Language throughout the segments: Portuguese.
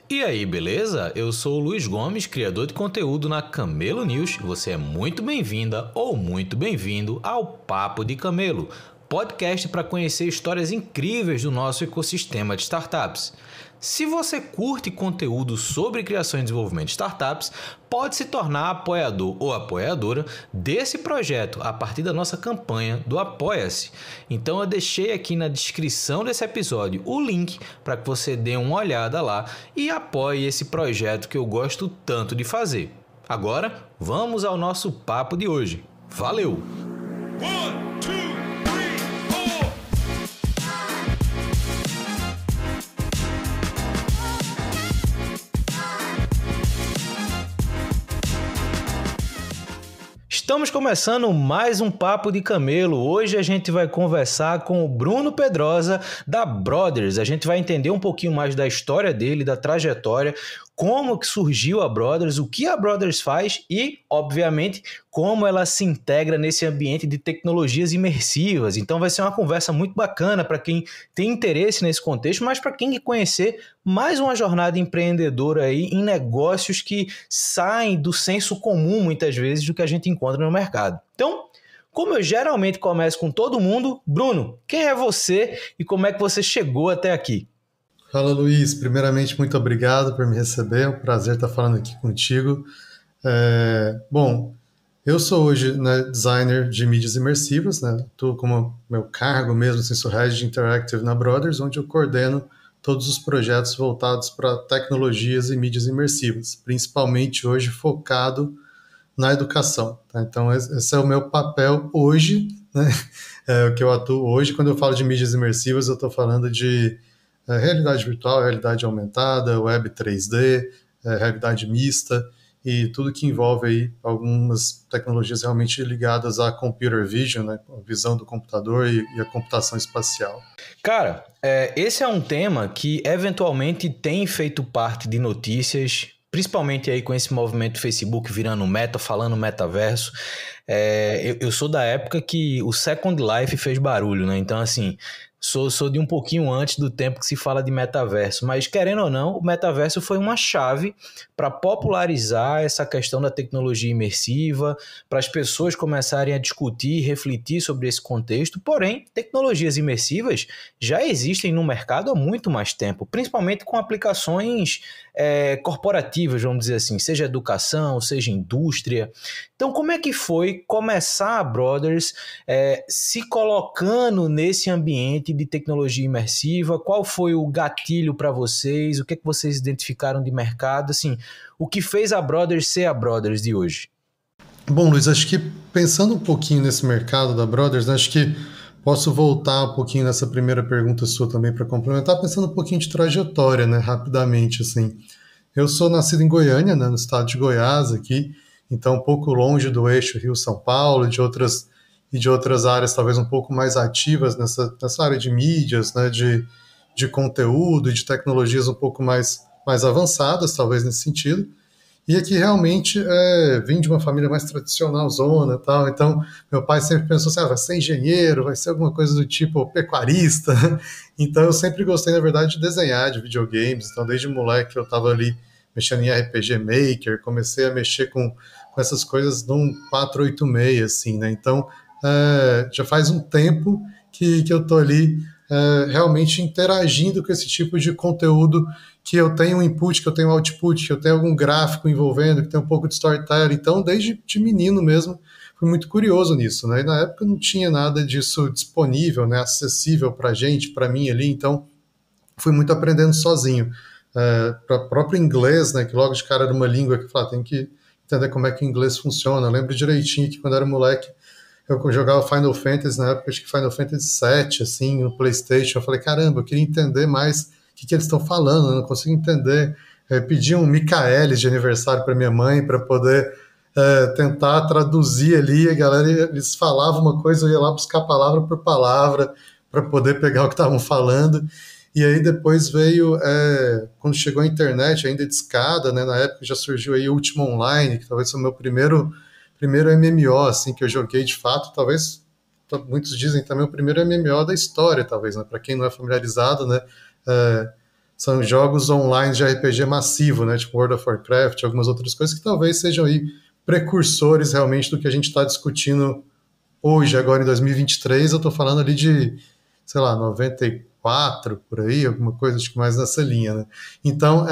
E aí, beleza? Eu sou o Luiz Gomes, criador de conteúdo na Camelo News. Você é muito bem-vinda ou muito bem-vindo ao Papo de Camelo, podcast para conhecer histórias incríveis do nosso ecossistema de startups. Se você curte conteúdo sobre criação e desenvolvimento de startups, pode se tornar apoiador ou apoiadora desse projeto a partir da nossa campanha do Apoia-se. Então eu deixei aqui na descrição desse episódio o link para que você dê uma olhada lá e apoie esse projeto que eu gosto tanto de fazer. Agora, vamos ao nosso papo de hoje. Valeu! Estamos começando mais um Papo de Camelo. Hoje a gente vai conversar com o Bruno Pedrosa da Brothers. A gente vai entender um pouquinho mais da história dele, da trajetória, como que surgiu a Brothers, o que a Brothers faz e, obviamente, como ela se integra nesse ambiente de tecnologias imersivas. Então vai ser uma conversa muito bacana para quem tem interesse nesse contexto, mas para quem quer conhecer mais uma jornada empreendedora aí em negócios que saem do senso comum, muitas vezes, do que a gente encontra no mercado. Então, como eu geralmente começo com todo mundo, Bruno, quem é você e como é que você chegou até aqui? Fala, Luiz. Primeiramente, muito obrigado por me receber. É um prazer estar falando aqui contigo. Bom, eu sou hoje, né, designer de mídias imersivas, né? Estou como meu cargo mesmo, sou Head de Interactive na Brothers, onde eu coordeno todos os projetos voltados para tecnologias e mídias imersivas, principalmente hoje focado na educação. Tá? Então, esse é o meu papel hoje, né? O que eu atuo hoje. Quando eu falo de mídias imersivas, eu estou falando de realidade virtual, realidade aumentada, web 3D, realidade mista e tudo que envolve aí algumas tecnologias realmente ligadas à computer vision, né, a visão do computador e a computação espacial. Cara, esse é um tema que eventualmente tem feito parte de notícias, principalmente aí com esse movimento do Facebook virando meta, falando metaverso. Eu sou da época que o Second Life fez barulho, né? Então, assim, sou de um pouquinho antes do tempo que se fala de metaverso, mas querendo ou não, o metaverso foi uma chave para popularizar essa questão da tecnologia imersiva, para as pessoas começarem a discutir e refletir sobre esse contexto. Porém, tecnologias imersivas já existem no mercado há muito mais tempo, principalmente com aplicações corporativas, vamos dizer assim, seja educação, seja indústria. Então, como é que foi começar a Brothers se colocando nesse ambiente de tecnologia imersiva? Qual foi o gatilho para vocês? O que é que vocês identificaram de mercado? Assim, o que fez a Brothers ser a Brothers de hoje? Bom, Luiz, acho que pensando um pouquinho nesse mercado da Brothers, né, acho que posso voltar um pouquinho nessa primeira pergunta sua também para complementar, pensando um pouquinho de trajetória, né, rapidamente, assim. Eu sou nascido em Goiânia, né, no estado de Goiás, aqui, então um pouco longe do eixo Rio-São Paulo, de outras áreas talvez um pouco mais ativas nessa área de mídias, né, de conteúdo e de tecnologias um pouco mais avançadas, talvez nesse sentido. E aqui realmente vim de uma família mais tradicional, zona e tal, então meu pai sempre pensou assim, vai ser engenheiro, vai ser alguma coisa do tipo pecuarista, então eu sempre gostei, na verdade, de desenhar, de videogames, então desde moleque eu estava ali mexendo em RPG Maker, comecei a mexer com essas coisas num 486, assim, né, então já faz um tempo que eu estou ali realmente interagindo com esse tipo de conteúdo, que eu tenho um input, que eu tenho um output, que eu tenho algum gráfico envolvendo, que tem um pouco de storytelling. Então, desde de menino mesmo, fui muito curioso nisso, né? E na época não tinha nada disso disponível, né? Acessível para gente, para mim ali, então fui muito aprendendo sozinho. Para o próprio inglês, né? Que logo de cara era uma língua que eu falava, tem que entender como é que o inglês funciona. Eu lembro direitinho que quando eu era moleque, eu jogava Final Fantasy, na época acho que Final Fantasy VII, assim, no PlayStation. Eu falei, caramba, eu queria entender mais o que eles estão falando, eu não consigo entender. Pedi um Michaelis de aniversário para minha mãe para poder tentar traduzir ali. A galera, eles falavam uma coisa, eu ia lá buscar palavra por palavra para poder pegar o que estavam falando. E aí depois veio, quando chegou a internet, ainda de escada, né, na época já surgiu aí Ultima Online, que talvez foi o meu primeiro MMO, assim, que eu joguei de fato, talvez, muitos dizem também o primeiro MMO da história, talvez, né, para quem não é familiarizado, né, são jogos online de RPG massivo, né, tipo World of Warcraft, algumas outras coisas que talvez sejam aí precursores realmente do que a gente está discutindo hoje, agora em 2023. Eu estou falando ali de, sei lá, 94, por aí, alguma coisa acho que mais nessa linha, né? Então,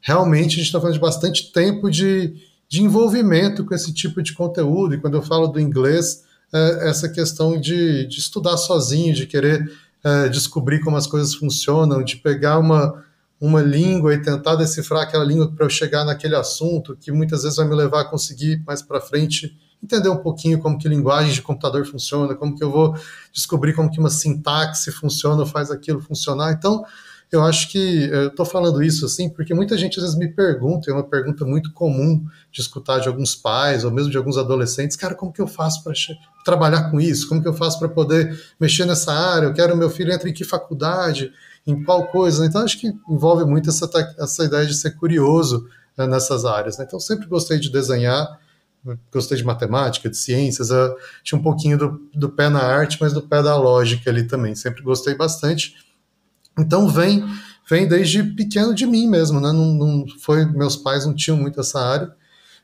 realmente a gente está falando de bastante tempo de envolvimento com esse tipo de conteúdo, e quando eu falo do inglês, essa questão de estudar sozinho, de querer descobrir como as coisas funcionam, de pegar uma língua e tentar decifrar aquela língua para eu chegar naquele assunto, que muitas vezes vai me levar a conseguir mais para frente entender um pouquinho como que linguagem de computador funciona, como que eu vou descobrir como que uma sintaxe funciona, faz aquilo funcionar. Então, eu acho que eu estou falando isso assim porque muita gente às vezes me pergunta, é uma pergunta muito comum de escutar de alguns pais ou mesmo de alguns adolescentes, cara, como que eu faço para trabalhar com isso? Como que eu faço para poder mexer nessa área? Eu quero meu filho entre em que faculdade? Em qual coisa? Então, acho que envolve muito essa ideia de ser curioso nessas áreas, né? Então, sempre gostei de desenhar, gostei de matemática, de ciências, tinha um pouquinho do pé na arte, mas do pé da lógica ali também, sempre gostei bastante. Então vem desde pequeno de mim mesmo, né? Não foi, meus pais não tinham muito essa área,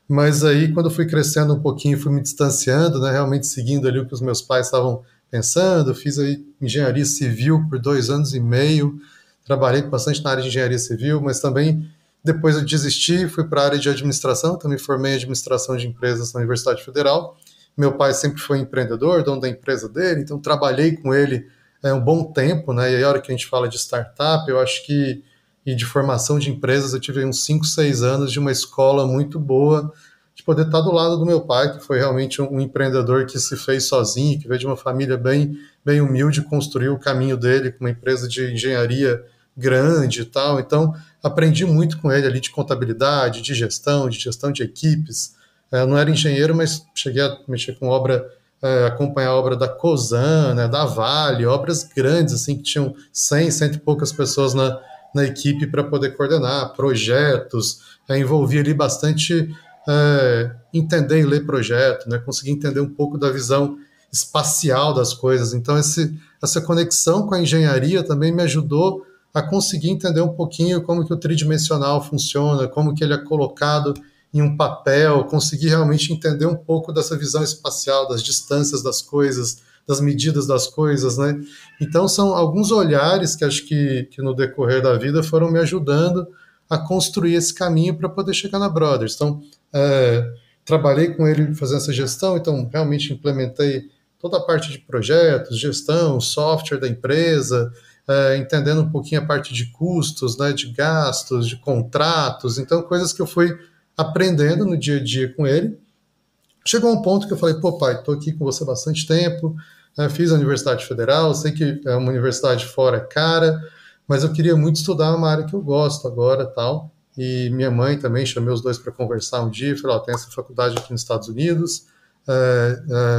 mas aí quando eu fui crescendo um pouquinho, fui me distanciando, né? Realmente seguindo ali o que os meus pais estavam pensando, fiz aí engenharia civil por 2 anos e meio, trabalhei bastante na área de engenharia civil, mas também depois eu desisti, fui para a área de administração, também formei em administração de empresas na Universidade Federal. Meu pai sempre foi empreendedor, dono da empresa dele, então trabalhei com ele um bom tempo, né? E aí, a hora que a gente fala de startup, eu acho que, e de formação de empresas, eu tive uns 5, 6 anos de uma escola muito boa, de poder estar do lado do meu pai, que foi realmente um empreendedor que se fez sozinho, que veio de uma família bem, bem humilde, construiu o caminho dele com uma empresa de engenharia grande e tal. Então, aprendi muito com ele ali de contabilidade, de gestão de equipes. Eu não era engenheiro, mas cheguei a mexer com obra, acompanhar a obra da Cosan, né, da Vale, obras grandes, assim, que tinham 100, cento e poucas pessoas na equipe para poder coordenar, projetos, envolvia ali bastante entender e ler projeto, né, conseguir entender um pouco da visão espacial das coisas. Então, essa conexão com a engenharia também me ajudou a conseguir entender um pouquinho como que o tridimensional funciona, como que ele é colocado em um papel, conseguir realmente entender um pouco dessa visão espacial, das distâncias das coisas, das medidas das coisas, né? Então, são alguns olhares que acho que no decorrer da vida foram me ajudando a construir esse caminho para poder chegar na Brothers. Então, trabalhei com ele fazendo essa gestão, então realmente implementei toda a parte de projetos, gestão, software da empresa, entendendo um pouquinho a parte de custos, né, de gastos, de contratos, então coisas que eu fui aprendendo no dia a dia com ele. Chegou a um ponto que eu falei, pô pai, estou aqui com você há bastante tempo, fiz a Universidade Federal, sei que é uma universidade fora cara, mas eu queria muito estudar uma área que eu gosto agora, tal, e minha mãe também, chamei os dois para conversar um dia, falei, tem essa faculdade aqui nos Estados Unidos,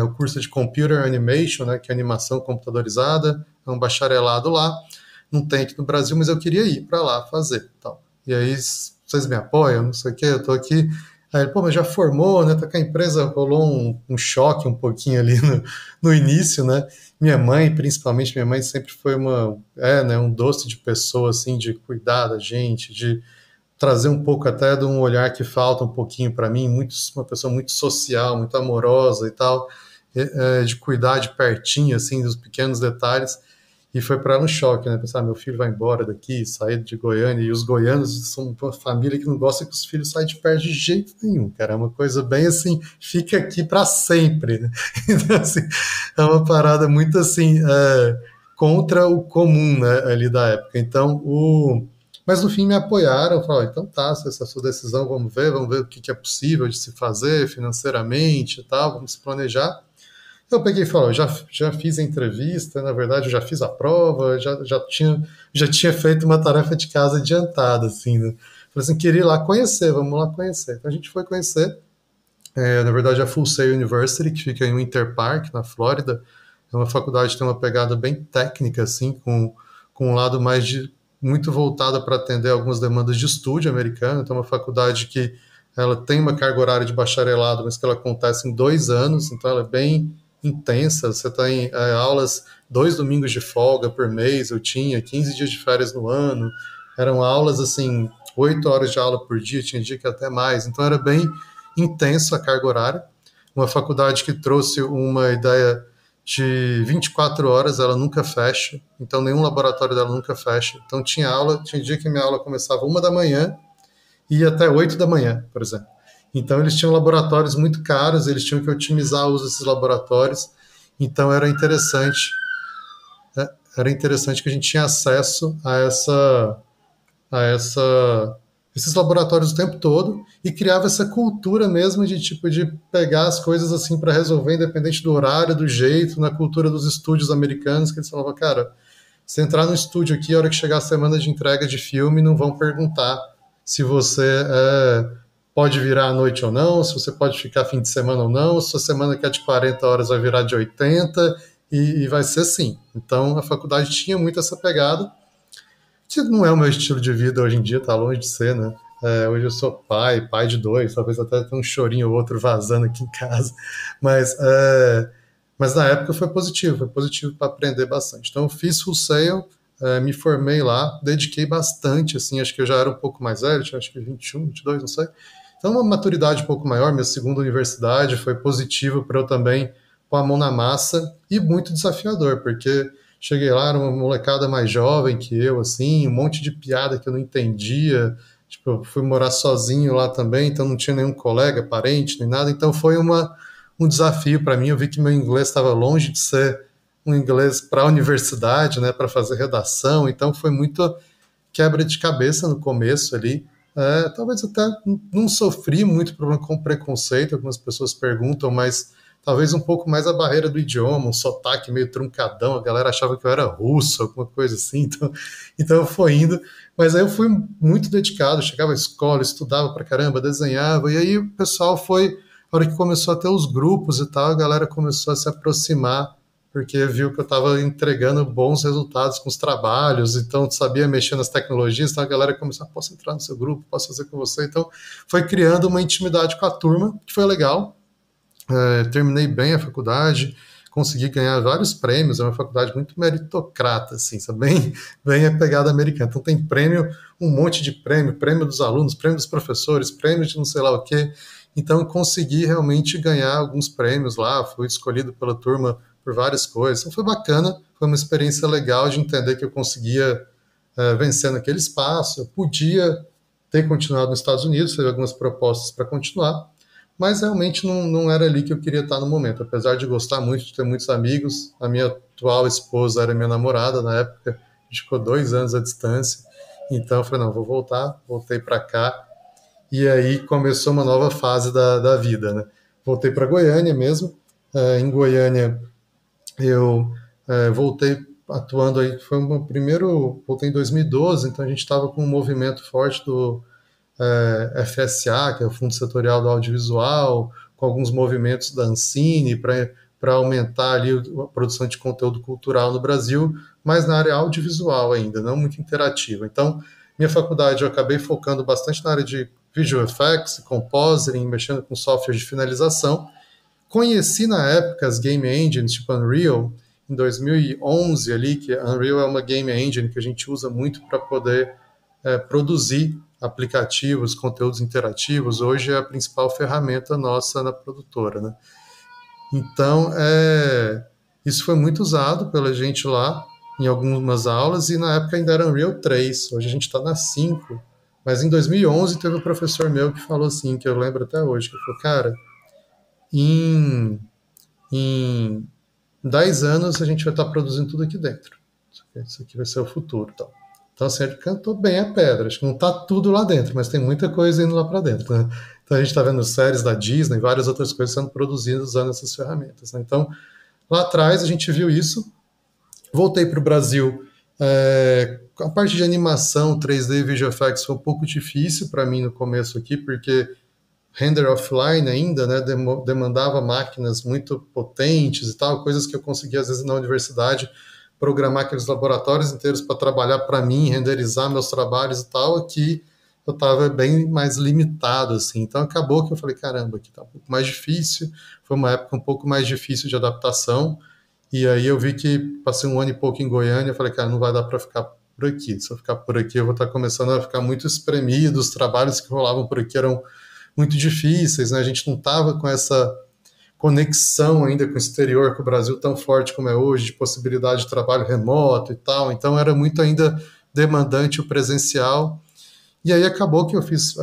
o curso de Computer Animation, né, que é animação computadorizada, é um bacharelado lá, não tem aqui no Brasil, mas eu queria ir para lá fazer, tal. E aí, vocês me apoiam, não sei o que, eu tô aqui. Aí ele, mas já formou, né, tá com a empresa, rolou um choque um pouquinho ali no início, né, minha mãe, principalmente, minha mãe sempre foi né, um doce de pessoa, assim, de cuidar da gente, de trazer um pouco até de um olhar que falta um pouquinho para mim, uma pessoa muito social, muito amorosa e tal, de cuidar de pertinho, assim, dos pequenos detalhes, e foi para ela um choque, né, pensar, meu filho vai embora daqui, sair de Goiânia, e os goianos são uma família que não gosta que os filhos saiam de perto de jeito nenhum, cara, é uma coisa bem assim, fica aqui para sempre, né? Então, assim, é uma parada muito assim, contra o comum, né, ali da época, então mas no fim me apoiaram, falaram, então tá, se essa é a sua decisão, vamos ver o que é possível de se fazer financeiramente e tal, vamos se planejar. Eu peguei e falei, já fiz a entrevista, na verdade eu já fiz a prova, já tinha feito uma tarefa de casa adiantada, assim, né? Falei assim, queria ir lá conhecer, vamos lá conhecer. Então a gente foi conhecer, na verdade a Full Sail University, que fica em Winter Park, na Flórida, é uma faculdade que tem uma pegada bem técnica, assim, com um lado mais muito voltada para atender algumas demandas de estúdio americano, então é uma faculdade que ela tem uma carga horária de bacharelado, mas que ela acontece em 2 anos, então ela é bem intensa, você tem aulas 2 domingos de folga por mês, eu tinha 15 dias de férias no ano, eram aulas assim, 8 horas de aula por dia, tinha dia que até mais, então era bem intenso a carga horária. Uma faculdade que trouxe uma ideia de 24 horas, ela nunca fecha, então nenhum laboratório dela nunca fecha. Então tinha aula, tinha dia que minha aula começava 1 da manhã e ia até 8 da manhã, por exemplo. Então eles tinham laboratórios muito caros, eles tinham que otimizar o uso desses laboratórios, então era interessante que a gente tinha acesso a esses laboratórios o tempo todo e criava essa cultura mesmo de tipo de pegar as coisas assim para resolver, independente do horário, do jeito, na cultura dos estúdios americanos, que eles falavam, cara, se entrar no estúdio aqui, a hora que chegar a semana de entrega de filme, não vão perguntar se você pode virar à noite ou não, se você pode ficar fim de semana ou não, se a semana que é de 40 horas vai virar de 80, e vai ser assim. Então, a faculdade tinha muito essa pegada, que não é o meu estilo de vida hoje em dia, tá longe de ser, né? Hoje eu sou pai de dois, talvez até tenha um chorinho ou outro vazando aqui em casa, mas, mas na época foi positivo para aprender bastante. Então eu fiz Full Sail, me formei lá, dediquei bastante, assim, acho que eu já era um pouco mais velho, tinha acho que 21, 22, não sei. Então uma maturidade um pouco maior, minha segunda universidade foi positivo para eu também pôr a mão na massa e muito desafiador, porque cheguei lá, era uma molecada mais jovem que eu, assim, um monte de piada que eu não entendia. Tipo, eu fui morar sozinho lá também, então não tinha nenhum colega, parente, nem nada. Então foi um desafio para mim. Eu vi que meu inglês estava longe de ser um inglês para a universidade, né, para fazer redação. Então foi muito quebra de cabeça no começo ali. Talvez até não sofri muito problema com preconceito, algumas pessoas perguntam, mas talvez um pouco mais a barreira do idioma, um sotaque meio truncadão, a galera achava que eu era russo, alguma coisa assim, então eu fui indo, mas aí eu fui muito dedicado, chegava à escola, estudava pra caramba, desenhava, e aí o pessoal foi, a hora que começou a ter os grupos e tal, a galera começou a se aproximar, porque viu que eu estava entregando bons resultados com os trabalhos, então sabia mexer nas tecnologias, então a galera começou, posso entrar no seu grupo, posso fazer com você, então foi criando uma intimidade com a turma, que foi legal. Terminei bem a faculdade, consegui ganhar vários prêmios, é uma faculdade muito meritocrata, assim, sabe? Bem a pegada americana. Então tem prêmio, um monte de prêmio, prêmio dos alunos, prêmio dos professores, prêmio de não sei lá o quê. Então eu consegui realmente ganhar alguns prêmios lá, fui escolhido pela turma por várias coisas. Então foi bacana, foi uma experiência legal de entender que eu conseguia vencer naquele espaço, eu podia ter continuado nos Estados Unidos, teve algumas propostas para continuar, mas realmente não era ali que eu queria estar no momento, apesar de gostar muito, de ter muitos amigos. A minha atual esposa era minha namorada na época, a gente ficou 2 anos à distância, então eu falei, não, vou voltar, voltei para cá, e aí começou uma nova fase da vida, né? Voltei para Goiânia mesmo, em Goiânia eu voltei atuando aí, foi o meu primeiro, voltei em 2012, então a gente estava com um movimento forte do FSA, que é o Fundo Setorial do Audiovisual, com alguns movimentos da Ancine para aumentar ali a produção de conteúdo cultural no Brasil, mas na área audiovisual ainda, não muito interativa. Então, minha faculdade eu acabei focando bastante na área de visual effects, compositing, mexendo com software de finalização. Conheci na época as game engines, tipo Unreal, em 2011 ali, que Unreal é uma game engine que a gente usa muito para poder produzir aplicativos, conteúdos interativos. Hoje é a principal ferramenta nossa na produtora, né? Então, isso foi muito usado pela gente lá em algumas aulas, e na época ainda era Unreal 3, hoje a gente está na 5, mas em 2011 teve um professor meu que falou assim, que eu lembro até hoje, que falou, cara, em 10 anos a gente vai estar produzindo tudo aqui dentro. Isso aqui vai ser o futuro. Então assim, ele cantou bem a pedra. Acho que não está tudo lá dentro, mas tem muita coisa indo lá para dentro. Né? Então a gente está vendo séries da Disney, várias outras coisas sendo produzidas usando essas ferramentas. Né? Então, lá atrás a gente viu isso. Voltei para o Brasil. A parte de animação, 3D e Visual Effects foi um pouco difícil para mim no começo aqui, porque render offline ainda, né, demandava máquinas muito potentes e tal, coisas que eu conseguia às vezes na universidade programar aqueles laboratórios inteiros para trabalhar para mim, renderizar meus trabalhos e tal, aqui eu estava bem mais limitado, assim, então acabou que eu falei, caramba, aqui está um pouco mais difícil, foi uma época um pouco mais difícil de adaptação, e aí eu vi que passei 1 ano e pouco em Goiânia, eu falei, cara, não vai dar para ficar por aqui. Se eu ficar por aqui, eu vou estar começando a ficar muito espremido, os trabalhos que rolavam por aqui eram muito difíceis, né? A gente não estava com essa conexão ainda com o exterior, com o Brasil tão forte como é hoje, de possibilidade de trabalho remoto e tal, então era muito ainda demandante o presencial. E aí acabou que eu fiz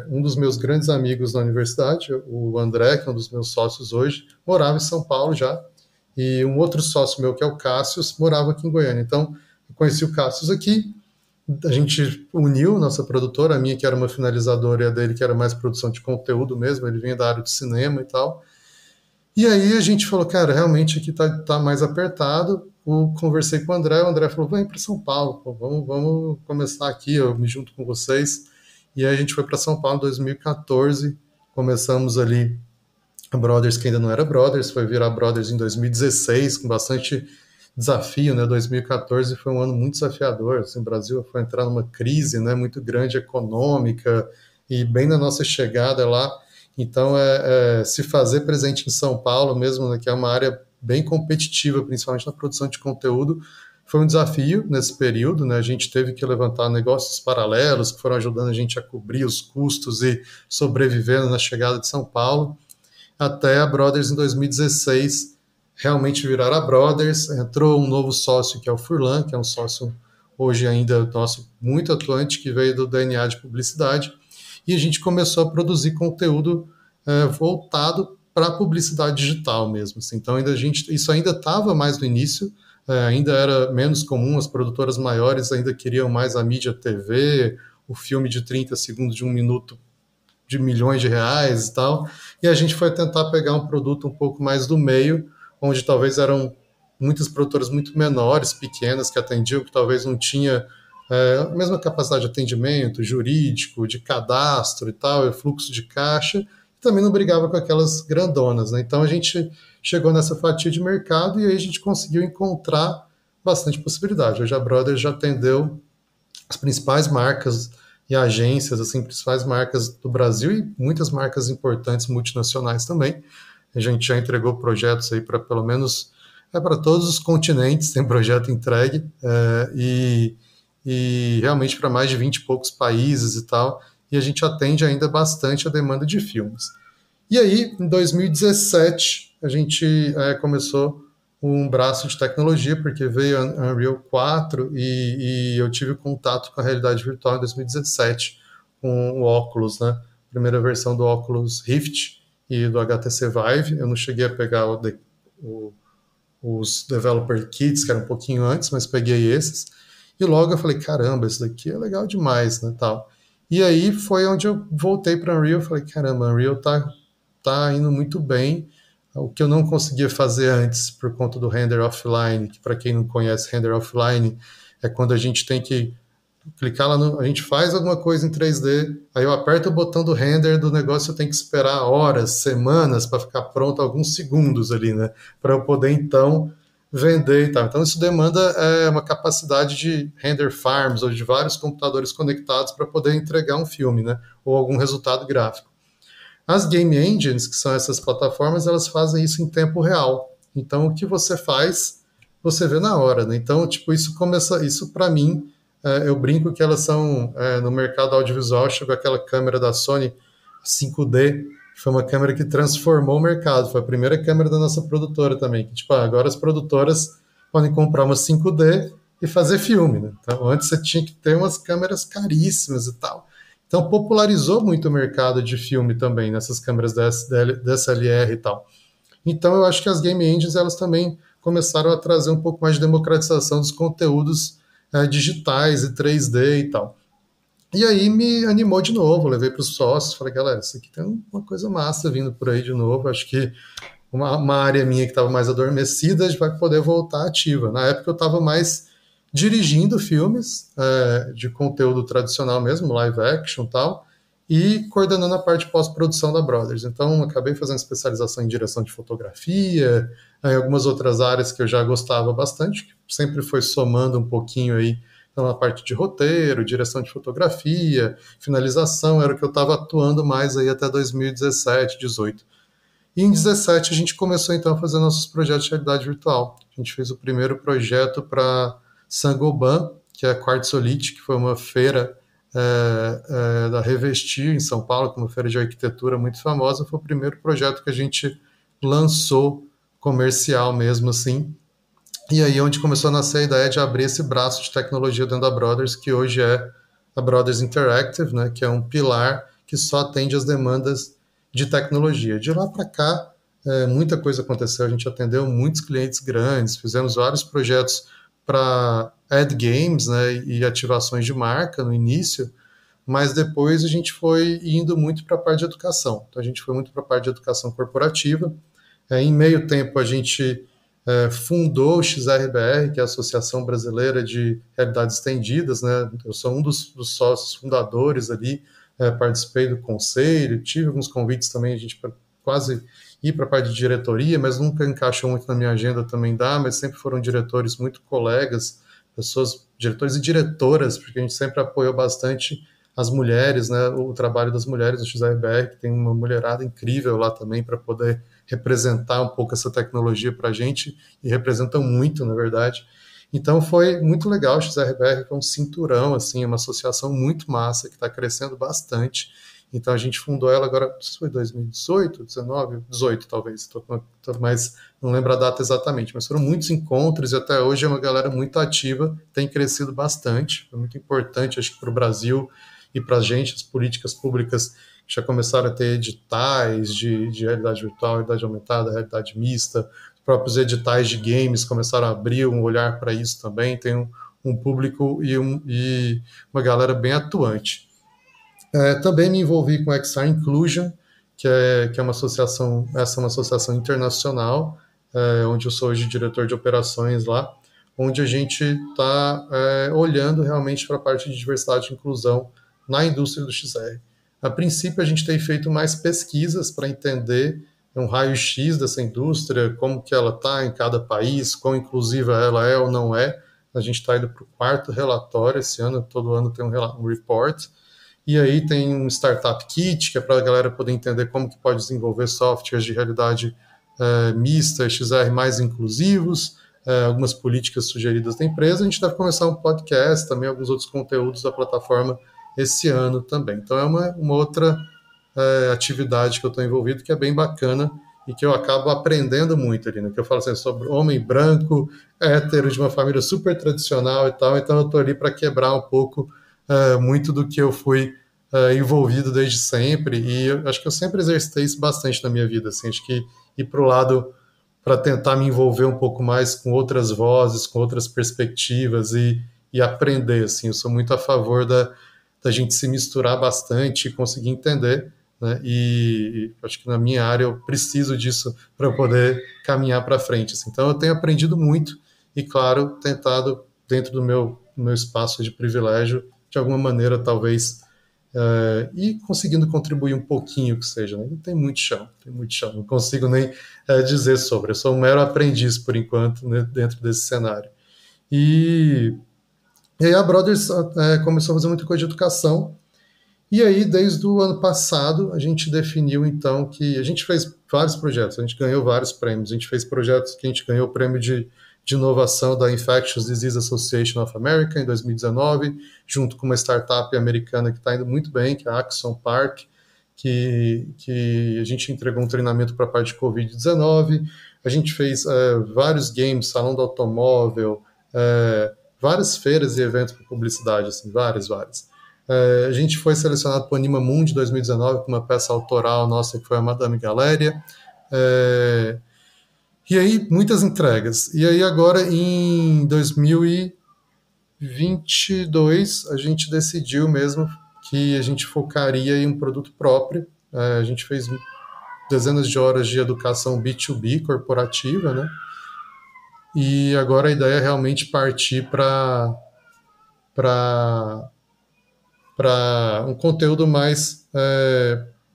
um dos meus grandes amigos na universidade, o André, que é um dos meus sócios hoje, morava em São Paulo já, e um outro sócio meu, que é o Cássius, morava aqui em Goiânia. Então, eu conheci o Cássius aqui, a gente uniu nossa produtora, a minha que era uma finalizadora e a dele que era mais produção de conteúdo mesmo, ele vinha da área de cinema e tal. E aí a gente falou, cara, realmente aqui tá mais apertado. Conversei com o André falou, vem para São Paulo, pô, vamos começar aqui, eu me junto com vocês. E aí a gente foi para São Paulo em 2014, começamos ali a Brothers, que ainda não era Brothers, foi virar Brothers em 2016, com bastante desafio, né? 2014 foi um ano muito desafiador, assim, o Brasil foi entrar numa crise, né, muito grande econômica, e bem na nossa chegada lá, então se fazer presente em São Paulo mesmo, né, que é uma área bem competitiva, principalmente na produção de conteúdo, foi um desafio nesse período, né? A gente teve que levantar negócios paralelos que foram ajudando a gente a cobrir os custos e sobrevivendo na chegada de São Paulo, até a Brothers em 2016 realmente virar a Brothers. Entrou um novo sócio, que é o Furlan, que é um sócio hoje ainda nosso muito atuante, que veio do DNA de publicidade, e a gente começou a produzir conteúdo voltado para a publicidade digital mesmo. Assim. Então isso ainda estava mais no início, ainda era menos comum, as produtoras maiores ainda queriam mais a mídia TV, o filme de 30 segundos, de 1 minuto, de milhões de reais e tal, e a gente foi tentar pegar um produto um pouco mais do meio, onde talvez eram muitas produtoras muito menores, pequenas, que atendiam, que talvez não tinha a mesma capacidade de atendimento, jurídico, de cadastro e tal, e fluxo de caixa, e também não brigava com aquelas grandonas, né? Então a gente chegou nessa fatia de mercado e aí a gente conseguiu encontrar bastante possibilidade. Hoje a Brothers já atendeu as principais marcas e agências, assim, principais marcas do Brasil e muitas marcas importantes multinacionais também. A gente já entregou projetos aí para pelo menos para todos os continentes, tem projeto entregue, e realmente para mais de 20 e poucos países e tal, e a gente atende ainda bastante a demanda de filmes. E aí, em 2017, a gente começou um braço de tecnologia, porque veio a Unreal 4 e eu tive contato com a realidade virtual em 2017, com o Oculus, né? Primeira versão do Oculus Rift e do HTC Vive. Eu não cheguei a pegar os Developer Kits, que era um pouquinho antes, mas peguei esses. E logo eu falei, caramba, isso daqui é legal demais, né, tal. E aí foi onde eu voltei para Unreal, falei, caramba, Unreal tá indo muito bem. O que eu não conseguia fazer antes por conta do render offline, que para quem não conhece render offline, é quando a gente tem que clicar lá a gente faz alguma coisa em 3D, aí eu aperto o botão do render do negócio, eu tenho que esperar horas, semanas para ficar pronto, alguns segundos ali, né, para eu poder então vender e tal. Então isso demanda uma capacidade de render farms ou de vários computadores conectados para poder entregar um filme, né, ou algum resultado gráfico. As game engines, que são essas plataformas, elas fazem isso em tempo real. Então, o que você faz, você vê na hora, né? Então, tipo, isso para mim, eu brinco que elas são, no mercado audiovisual, chegou aquela câmera da Sony 5D, foi uma câmera que transformou o mercado, foi a primeira câmera da nossa produtora também, que, tipo, agora as produtoras podem comprar uma 5D e fazer filme, né? Então, antes você tinha que ter umas câmeras caríssimas e tal. Então, popularizou muito o mercado de filme também, nessas câmeras DSLR e tal. Então, eu acho que as Game Engines, elas também começaram a trazer um pouco mais de democratização dos conteúdos digitais e 3D e tal. E aí me animou de novo, levei para os sócios, falei, galera, isso aqui tem uma coisa massa vindo por aí de novo, acho que uma área minha que estava mais adormecida vai poder voltar ativa. Na época eu estava mais dirigindo filmes de conteúdo tradicional mesmo, live action e tal, e coordenando a parte de pós-produção da Brothers. Então, acabei fazendo especialização em direção de fotografia, em algumas outras áreas que eu já gostava bastante, que sempre foi somando um pouquinho aí, então, na parte de roteiro, direção de fotografia, finalização, era o que eu estava atuando mais aí até 2017, 2018. E em 2017 a gente começou então a fazer nossos projetos de realidade virtual. A gente fez o primeiro projeto para Saint-Gobain, que é a Quartzolite, que foi uma feira da Revestir em São Paulo, que é uma feira de arquitetura muito famosa. Foi o primeiro projeto que a gente lançou comercial mesmo assim. E aí onde começou a nascer a ideia de abrir esse braço de tecnologia dentro da Brothers, que hoje é a Brothers Interactive, né, que é um pilar que só atende às demandas de tecnologia. De lá para cá, muita coisa aconteceu, a gente atendeu muitos clientes grandes, fizemos vários projetos para ad games, né, e ativações de marca no início, mas depois a gente foi indo muito para a parte de educação. Então a gente foi muito para a parte de educação corporativa. Em meio tempo a gente fundou o XRBR, que é a Associação Brasileira de Realidades Estendidas, né? Eu sou um dos sócios fundadores ali, participei do conselho, tive alguns convites também, a gente quase ir para a parte de diretoria, mas nunca encaixou muito na minha agenda também mas sempre foram diretores muito colegas, pessoas, diretores e diretoras, porque a gente sempre apoiou bastante as mulheres, né, o trabalho das mulheres no XRBR, que tem uma mulherada incrível lá também para poder representar um pouco essa tecnologia para a gente, e representam muito, na verdade. Então foi muito legal, o XRBR foi um cinturão, assim, uma associação muito massa, que está crescendo bastante. Então a gente fundou ela agora, não sei se foi 2018, 19, 18 talvez, mas não lembro a data exatamente, mas foram muitos encontros e até hoje é uma galera muito ativa, tem crescido bastante, foi muito importante, acho que para o Brasil e para a gente, as políticas públicas já começaram a ter editais de realidade virtual, realidade aumentada, realidade mista, os próprios editais de games começaram a abrir um olhar para isso também, tem um público e uma galera bem atuante. Também me envolvi com a XR Inclusion, que é uma associação, essa é uma associação internacional, onde eu sou hoje diretor de operações lá, onde a gente está olhando realmente para a parte de diversidade e inclusão na indústria do XR. A princípio, a gente tem feito mais pesquisas para entender um raio-x dessa indústria, como que ela está em cada país, quão inclusiva ela é ou não é. A gente está indo para o 4º relatório esse ano, todo ano tem um report. E aí tem um Startup Kit, que é para a galera poder entender como que pode desenvolver softwares de realidade mista, XR mais inclusivos, algumas políticas sugeridas da empresa. A gente deve começar um podcast, também alguns outros conteúdos da plataforma esse ano também. Então é uma outra atividade que eu estou envolvido, que é bem bacana e que eu acabo aprendendo muito ali, né? Que eu falo assim, sobre homem branco, hétero, de uma família super tradicional e tal, então eu estou ali para quebrar um pouco muito do que eu fui envolvido desde sempre, e eu acho que eu sempre exercitei isso bastante na minha vida, assim, acho que ir para o lado para tentar me envolver um pouco mais com outras vozes, com outras perspectivas e aprender, assim, eu sou muito a favor da gente se misturar bastante e conseguir entender, né? E acho que na minha área eu preciso disso para eu poder caminhar para frente, assim. Então eu tenho aprendido muito e, claro, tentado, dentro do meu espaço de privilégio, de alguma maneira, talvez, e conseguindo contribuir um pouquinho que seja, né? Tem muito chão, não consigo nem dizer sobre, eu sou um mero aprendiz, por enquanto, né, dentro desse cenário. E aí a Brothers começou a fazer muita coisa de educação, e aí desde o ano passado a gente definiu então que a gente fez vários projetos, a gente ganhou vários prêmios, a gente fez projetos que a gente ganhou o prêmio de inovação da Infectious Disease Association of America em 2019, junto com uma startup americana que está indo muito bem, que é a Axon Park, que a gente entregou um treinamento para a parte de Covid-19, a gente fez vários games, salão do automóvel, várias feiras e eventos para publicidade, assim, várias. A gente foi selecionado para o Anima Mundi 2019 com uma peça autoral nossa que foi a Madame Galéria. E aí, muitas entregas. E aí, agora, em 2022, a gente decidiu mesmo que a gente focaria em um produto próprio. A gente fez dezenas de horas de educação B2B corporativa, né? E agora a ideia é realmente partir para um conteúdo mais,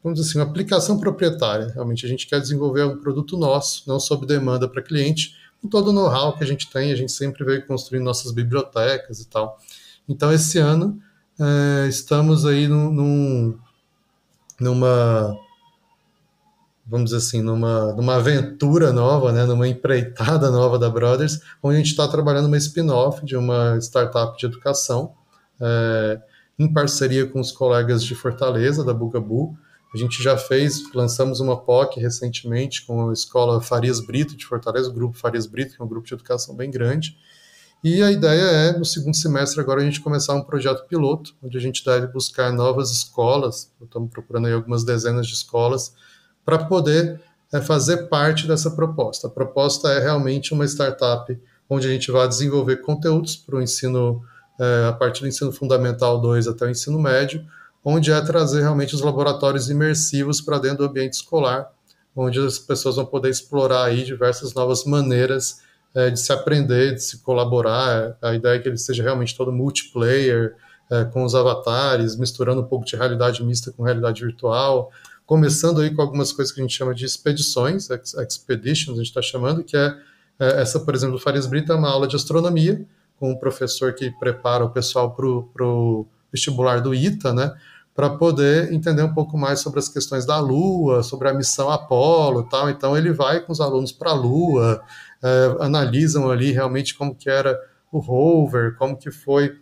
vamos dizer assim, uma aplicação proprietária. Realmente a gente quer desenvolver um produto nosso, não sob demanda para cliente, com todo o know-how que a gente tem, a gente sempre veio construindo nossas bibliotecas e tal. Então esse ano estamos aí numa vamos dizer assim, numa aventura nova, né, numa empreitada nova da Brothers, onde a gente está trabalhando uma spin-off de uma startup de educação, é, em parceria com os colegas de Fortaleza, da Bugabu. A gente já lançamos uma POC recentemente com a Escola Farias Brito de Fortaleza, o Grupo Farias Brito, que é um grupo de educação bem grande. E a ideia é, no segundo semestre agora, a gente começar um projeto piloto, onde a gente deve buscar novas escolas, estamos procurando aí algumas dezenas de escolas, para poder fazer parte dessa proposta. A proposta é realmente uma startup onde a gente vai desenvolver conteúdos para o ensino, a partir do ensino fundamental 2 até o ensino médio, onde é trazer realmente os laboratórios imersivos para dentro do ambiente escolar, onde as pessoas vão poder explorar aí diversas novas maneiras de se aprender, de se colaborar. A ideia é que ele seja realmente todo multiplayer, com os avatares, misturando um pouco de realidade mista com realidade virtual, começando aí com algumas coisas que a gente chama de expedições, expeditions, a gente está chamando, que essa, por exemplo, do Farias Brito, é uma aula de astronomia, com um professor que prepara o pessoal para o vestibular do ITA, né, para poder entender um pouco mais sobre as questões da Lua, sobre a missão Apolo e tal. Então ele vai com os alunos para a Lua, analisam ali realmente como que era o rover, como que foi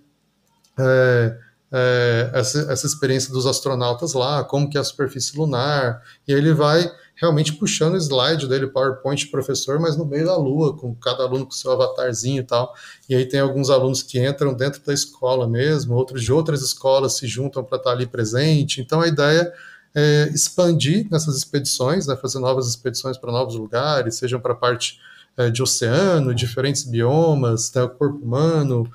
essa experiência dos astronautas lá, como que é a superfície lunar, e aí ele vai realmente puxando o slide dele, PowerPoint professor, mas no meio da Lua, com cada aluno com seu avatarzinho e tal, e aí tem alguns alunos que entram dentro da escola mesmo, outros de outras escolas se juntam para estar ali presente. Então a ideia é expandir nessas expedições, né, fazer novas expedições para novos lugares, sejam para a parte de oceano, diferentes biomas, né, o corpo humano,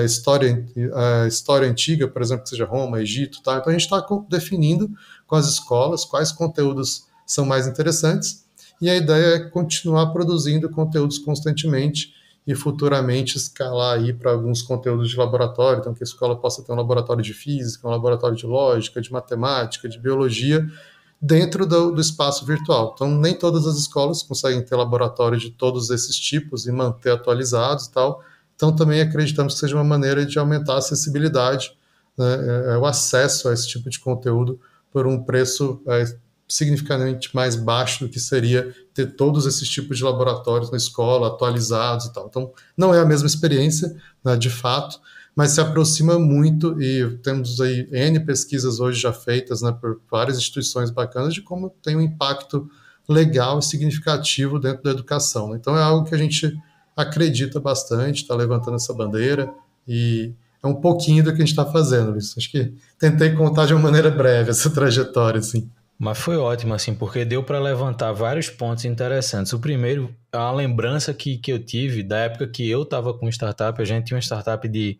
história antiga, por exemplo, que seja Roma, Egito, tá? Então a gente está definindo com as escolas quais conteúdos são mais interessantes, e a ideia é continuar produzindo conteúdos constantemente e futuramente escalar aí para alguns conteúdos de laboratório, então que a escola possa ter um laboratório de física, um laboratório de lógica, de matemática, de biologia, dentro do espaço virtual. Então, nem todas as escolas conseguem ter laboratório de todos esses tipos e manter atualizados e tal. Então, também acreditamos que seja uma maneira de aumentar a acessibilidade, né, o acesso a esse tipo de conteúdo por um preço significativamente mais baixo do que seria ter todos esses tipos de laboratórios na escola, atualizados e tal. Então, não é a mesma experiência, né, de fato, mas se aproxima muito, e temos aí N pesquisas hoje já feitas, né, por várias instituições bacanas de como tem um impacto legal e significativo dentro da educação. Então é algo que a gente acredita bastante, está levantando essa bandeira, e é um pouquinho do que a gente está fazendo, Luiz. Acho que tentei contar de uma maneira breve essa trajetória, assim. Mas foi ótimo, assim, porque deu para levantar vários pontos interessantes. O primeiro é uma lembrança que eu tive da época que eu estava com startup. A gente tinha uma startup de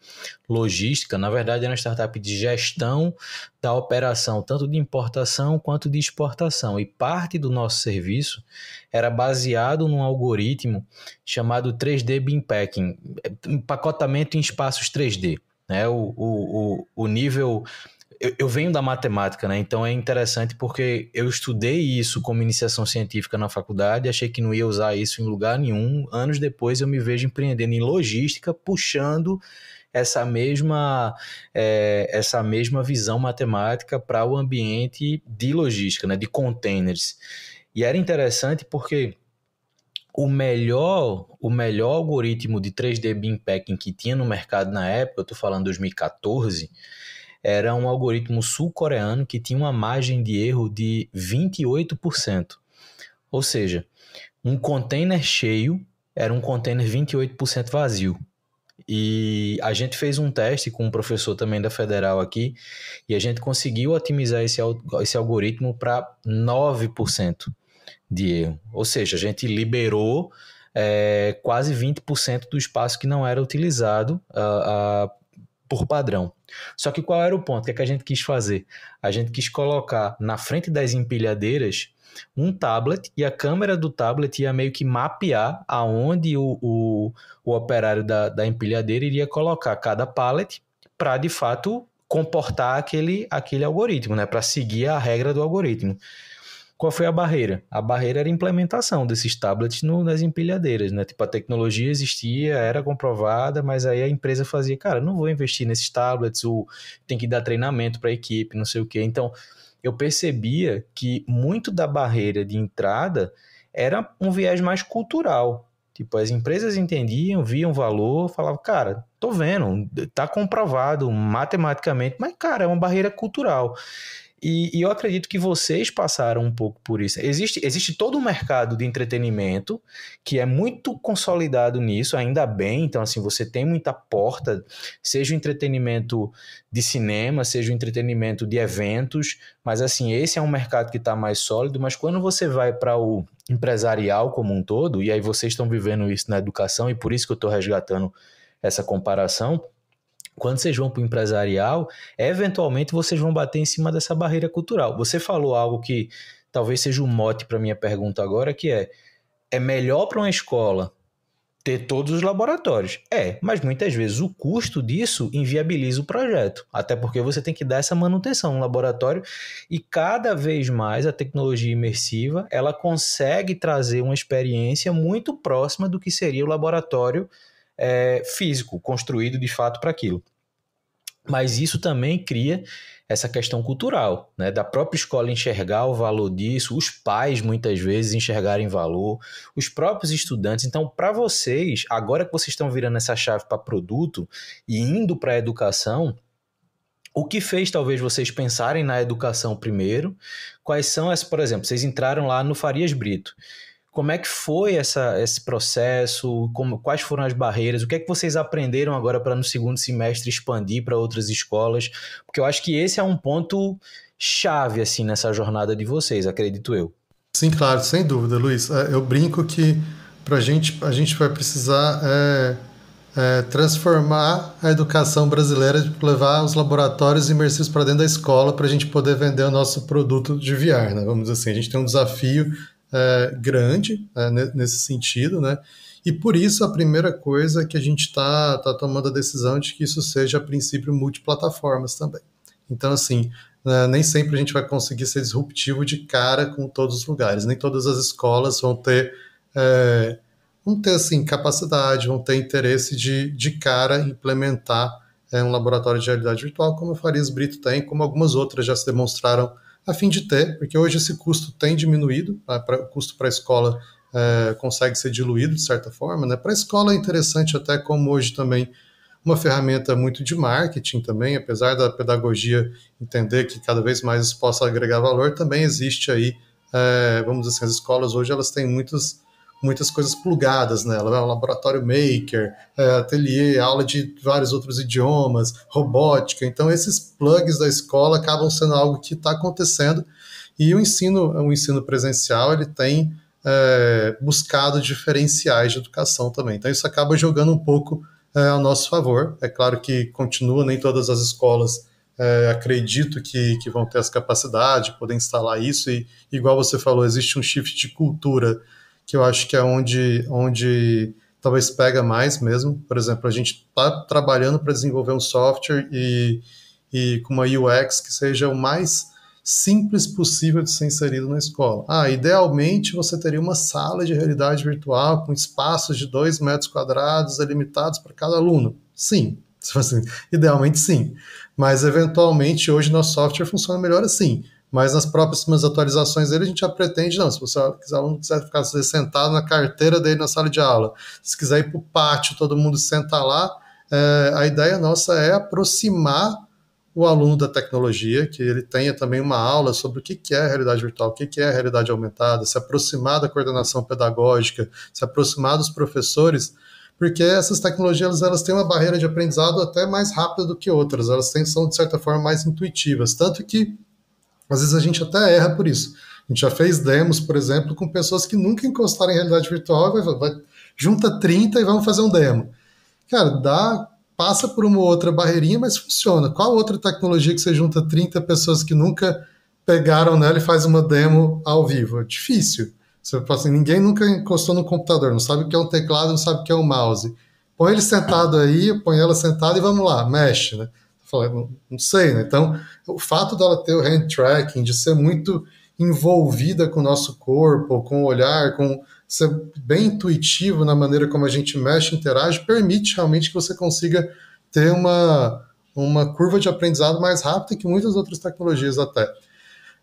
logística, na verdade era uma startup de gestão da operação, tanto de importação quanto de exportação. E parte do nosso serviço era baseado num algoritmo chamado 3D Bin Packing, empacotamento em espaços 3D. Né? O nível... Eu venho da matemática, né? Então é interessante porque eu estudei isso como iniciação científica na faculdade, achei que não ia usar isso em lugar nenhum. Anos depois eu me vejo empreendendo em logística, puxando essa mesma visão matemática para o ambiente de logística, né? De containers. E era interessante porque o melhor algoritmo de 3D Bin Packing que tinha no mercado na época, eu estou falando 2014, era um algoritmo sul-coreano que tinha uma margem de erro de 28%. Ou seja, um container cheio era um container 28% vazio. E a gente fez um teste com um professor também da Federal aqui, e a gente conseguiu otimizar esse algoritmo para 9% de erro. Ou seja, a gente liberou quase 20% do espaço que não era utilizado por padrão. Só que qual era o ponto? O que a gente quis fazer? A gente quis colocar na frente das empilhadeiras um tablet, e a câmera do tablet ia meio que mapear aonde o operário da empilhadeira iria colocar cada pallet para, de fato, comportar aquele algoritmo, né? Para seguir a regra do algoritmo. Qual foi a barreira? A barreira era a implementação desses tablets nas empilhadeiras, né? Tipo, a tecnologia existia, era comprovada, mas aí a empresa fazia, cara, não vou investir nesses tablets, tem que dar treinamento para a equipe, não sei o quê. Então, eu percebia que muito da barreira de entrada era um viés mais cultural. Tipo, as empresas entendiam, viam valor, falavam, cara, tô vendo, tá comprovado matematicamente, mas, cara, é uma barreira cultural. E eu acredito que vocês passaram um pouco por isso. Existe todo um mercado de entretenimento que é muito consolidado nisso, ainda bem. Então, assim, você tem muita porta, seja o entretenimento de cinema, seja o entretenimento de eventos, mas, assim, esse é um mercado que está mais sólido. Mas quando você vai para o empresarial como um todo, e aí vocês estão vivendo isso na educação, e por isso que eu estou resgatando essa comparação. Quando vocês vão para o empresarial, eventualmente vocês vão bater em cima dessa barreira cultural. Você falou algo que talvez seja um mote para a minha pergunta agora, que é melhor para uma escola ter todos os laboratórios? Mas muitas vezes o custo disso inviabiliza o projeto, até porque você tem que dar essa manutenção no laboratório e cada vez mais a tecnologia imersiva, ela consegue trazer uma experiência muito próxima do que seria o laboratório físico, construído de fato para aquilo. Mas isso também cria essa questão cultural, né? Da própria escola enxergar o valor disso, os pais muitas vezes enxergarem valor, os próprios estudantes. Então, para vocês, agora que vocês estão virando essa chave para produto e indo para a educação, o que fez talvez vocês pensarem na educação primeiro? Quais são as, por exemplo, vocês entraram lá no Farias Brito. Como é que foi esse processo? Quais foram as barreiras? O que é que vocês aprenderam agora para no segundo semestre expandir para outras escolas? Porque eu acho que esse é um ponto chave assim, nessa jornada de vocês, acredito eu. Sim, claro, sem dúvida, Luiz. Eu brinco que a gente vai precisar transformar a educação brasileira, levar os laboratórios imersivos para dentro da escola para a gente poder vender o nosso produto de VR, né? Vamos dizer assim, a gente tem um desafio grande nesse sentido, né? E por isso a primeira coisa é que a gente está tomando a decisão de que isso seja a princípio multiplataformas também. Então, assim, nem sempre a gente vai conseguir ser disruptivo de cara com todos os lugares, nem todas as escolas vão ter assim, capacidade, vão ter interesse de cara implementar um laboratório de realidade virtual, como a Farias Brito tem, como algumas outras já se demonstraram a fim de ter, porque hoje esse custo tem diminuído, o custo para a escola consegue ser diluído de certa forma, né? Para a escola é interessante até como hoje também uma ferramenta muito de marketing também, apesar da pedagogia entender que cada vez mais isso possa agregar valor, também existe aí, vamos dizer assim, as escolas hoje elas têm muitas coisas plugadas nela, um laboratório maker, ateliê, aula de vários outros idiomas, robótica. Então esses plugs da escola acabam sendo algo que está acontecendo e o ensino presencial ele tem buscado diferenciais de educação também. Então isso acaba jogando um pouco ao nosso favor. É claro que continua, nem todas as escolas acredito que vão ter essa capacidade de poder instalar isso e igual você falou, existe um shift de cultura que eu acho que é onde talvez pega mais mesmo. Por exemplo, a gente está trabalhando para desenvolver um software e com uma UX que seja o mais simples possível de ser inserido na escola. Idealmente você teria uma sala de realidade virtual com espaços de 2 metros quadrados delimitados para cada aluno.Sim, idealmente sim. Mas eventualmente hoje nosso software funciona melhor assim. Mas nas próximas atualizações dele a gente já pretende, não, se o aluno quiser ficar sentado na carteira dele na sala de aula, se quiser ir para o pátio, todo mundo senta lá, a ideia nossa é aproximar o aluno da tecnologia, que ele tenha também uma aula sobre o que é a realidade virtual, o que é a realidade aumentada, se aproximar da coordenação pedagógica, se aproximar dos professores, porque essas tecnologias elas têm uma barreira de aprendizado até mais rápida do que outras, elas são de certa forma mais intuitivas, tanto que às vezes a gente até erra por isso. A gente já fez demos, por exemplo, com pessoas que nunca encostaram em realidade virtual, junta 30 e vamos fazer um demo. Cara, passa por uma outra barreirinha, mas funciona. Qual outra tecnologia que você junta 30 pessoas que nunca pegaram nela e faz uma demo ao vivo? É difícil. Você fala assim, ninguém nunca encostou no computador, não sabe o que é um teclado, não sabe o que é um mouse. Põe ele sentado aí, põe ela sentada e vamos lá, mexe, né? Não sei, né? Então, o fato dela ter o hand tracking, de ser muito envolvida com o nosso corpo, com o olhar, com ser bem intuitivo na maneira como a gente mexe e interage, permite realmente que você consiga ter uma curva de aprendizado mais rápida que muitas outras tecnologias até.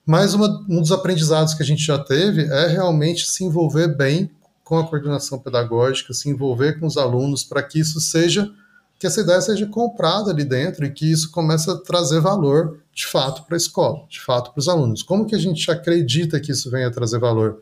Mas um dos aprendizados que a gente já teve é realmente se envolver bem com a coordenação pedagógica, se envolver com os alunos para que isso seja, que essa ideia seja comprada ali dentro e que isso comece a trazer valor de fato para a escola, de fato para os alunos. Como que a gente acredita que isso venha a trazer valor?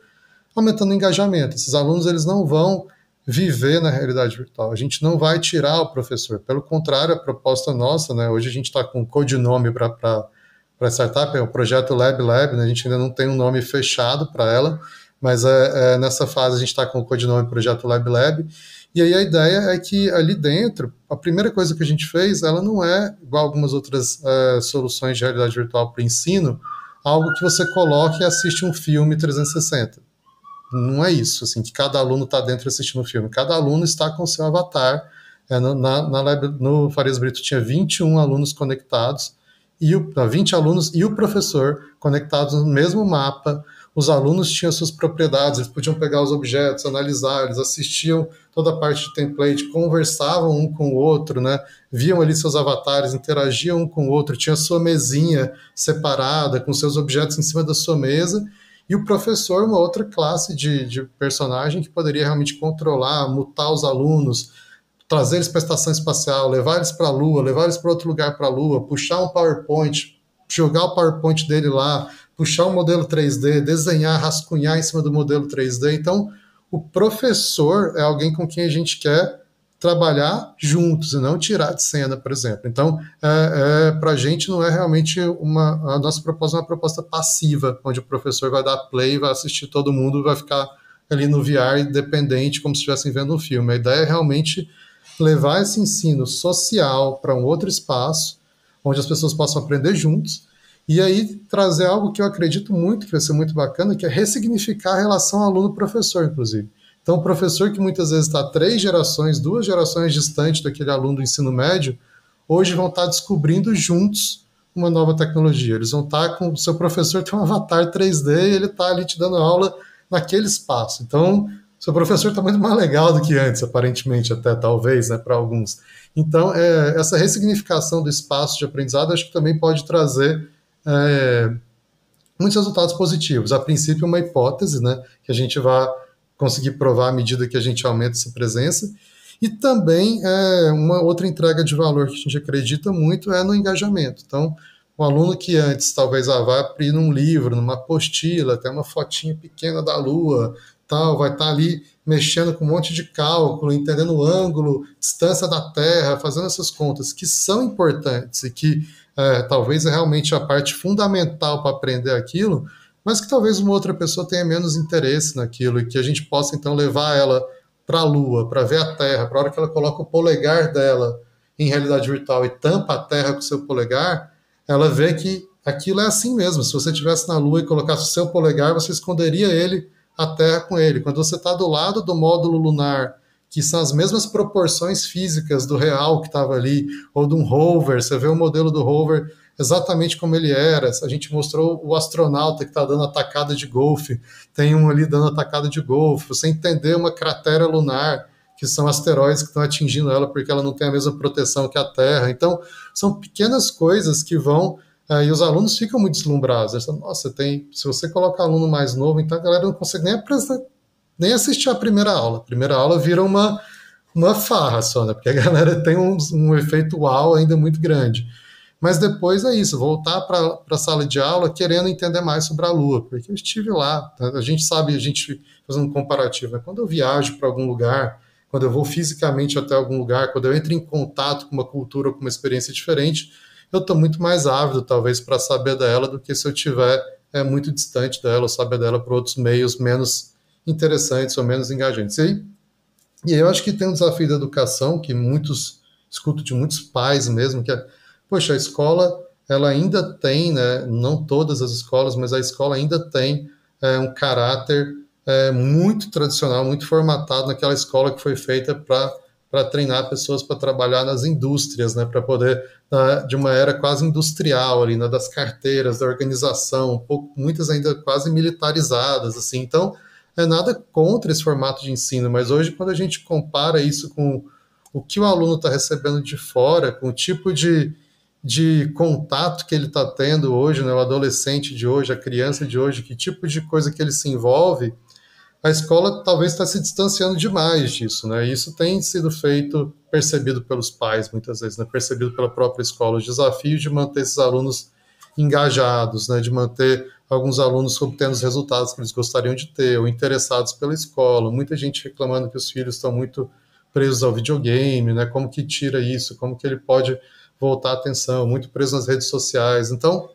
Aumentando o engajamento. Esses alunos eles não vão viver na realidade virtual. A gente não vai tirar o professor. Pelo contrário, a proposta nossa, né, hoje a gente está com codinome para startup, é o projeto Lab, né, a gente ainda não tem um nome fechado para ela, mas nessa fase a gente está com o codinome Projeto Lab, e aí a ideia é que ali dentro, a primeira coisa que a gente fez, ela não é, igual algumas outras soluções de realidade virtual para o ensino, algo que você coloca e assiste um filme 360. Não é isso, assim, que cada aluno está dentro assistindo o filme. Cada aluno está com o seu avatar. No Farias Brito tinha 21 alunos conectados, 20 alunos e o professor conectados no mesmo mapa. Os alunos tinham suas propriedades, eles podiam pegar os objetos, analisar, eles assistiam toda a parte de template, conversavam um com o outro, né? Viam ali seus avatares, interagiam um com o outro, tinha sua mesinha separada, com seus objetos em cima da sua mesa, e o professor, uma outra classe de personagem que poderia realmente controlar, mutar os alunos, trazer eles para a estação espacial, levar eles para a Lua, levar eles para outro lugar para a Lua, puxar um PowerPoint, jogar o PowerPoint dele lá, puxar um modelo 3D, desenhar, rascunhar em cima do modelo 3D. Então, o professor é alguém com quem a gente quer trabalhar juntos e não tirar de cena, por exemplo. Então, para a gente não é realmente a nossa proposta é uma proposta passiva, onde o professor vai dar play, vai assistir todo mundo, vai ficar ali no VR independente, como se estivessem vendo um filme. A ideia é realmente levar esse ensino social para um outro espaço, onde as pessoas possam aprender juntos, e aí trazer algo que eu acredito muito, que vai ser muito bacana, que é ressignificar a relação aluno-professor, inclusive. Então, o professor que muitas vezes está 2 gerações distante daquele aluno do ensino médio, hoje vão estar descobrindo juntos uma nova tecnologia. Eles vão estar com o seu professor, tem um avatar 3D e ele está ali te dando aula naquele espaço. Então, seu professor está muito mais legal do que antes, aparentemente, até talvez, né, para alguns. Então, essa ressignificação do espaço de aprendizado acho que também pode trazer muitos resultados positivos. A princípio, uma hipótese, né, que a gente vai conseguir provar à medida que a gente aumenta essa presença. E também uma outra entrega de valor que a gente acredita muito é no engajamento. Então, o aluno que antes talvez vai abrir num livro, numa apostila, até uma fotinha pequena da Lua, tal, vai estar ali mexendo com um monte de cálculo, entendendo o ângulo, distância da Terra, fazendo essas contas que são importantes e que talvez é realmente a parte fundamental para aprender aquilo, mas que talvez uma outra pessoa tenha menos interesse naquilo e que a gente possa então levar ela para a Lua, para ver a Terra, para a hora que ela coloca o polegar dela em realidade virtual e tampa a Terra com o seu polegar, ela vê que aquilo é assim mesmo. Se você estivesse na Lua e colocasse o seu polegar, você esconderia a Terra com ele. Quando você está do lado do módulo lunar, que são as mesmas proporções físicas do real que estava ali, ou de um rover, você vê o modelo do rover exatamente como ele era. A gente mostrou o astronauta que está dando atacada de golfe, tem um ali dando atacada de golfe. Você entender uma cratera lunar, que são asteroides que estão atingindo ela porque ela não tem a mesma proteção que a Terra. Então, são pequenas coisas que vão... e os alunos ficam muito deslumbrados. Eles falam, nossa, se você colocar aluno mais novo, então a galera não consegue nem assistir a primeira aula. A primeira aula vira uma farra só, né? Porque a galera tem um efeito uau ainda muito grande. Mas depois é isso, voltar para a sala de aula querendo entender mais sobre a Lua, porque eu estive lá, a gente sabe, a gente fazendo um comparativo, né? Quando eu viajo para algum lugar, quando eu vou fisicamente até algum lugar, quando eu entro em contato com uma cultura ou com uma experiência diferente, eu estou muito mais ávido, talvez, para saber dela do que se eu estiver muito distante dela, ou saber dela por outros meios menos interessantes ou menos engajantes. E aí eu acho que tem um desafio da educação, que escuto de muitos pais mesmo, que é, poxa, a escola, ela ainda tem, né, não todas as escolas, mas a escola ainda tem um caráter muito tradicional, muito formatado naquela escola que foi feita para para treinar pessoas para trabalhar nas indústrias, né, para poder, de uma era quase industrial ali, né, das carteiras, da organização, muitas ainda quase militarizadas, assim. Então, é nada contra esse formato de ensino, mas hoje, quando a gente compara isso com o que o aluno está recebendo de fora, com o tipo de contato que ele está tendo hoje, né, o adolescente de hoje, a criança de hoje, que tipo de coisa que ele se envolve, a escola talvez está se distanciando demais disso, né? Isso tem sido feito, percebido pelos pais muitas vezes, né? Percebido pela própria escola, o desafio de manter esses alunos engajados, né? De manter alguns alunos obtendo os resultados que eles gostariam de ter, ou interessados pela escola, muita gente reclamando que os filhos estão muito presos ao videogame, né? Como que tira isso, como que ele pode voltar a atenção, muito preso nas redes sociais. Então,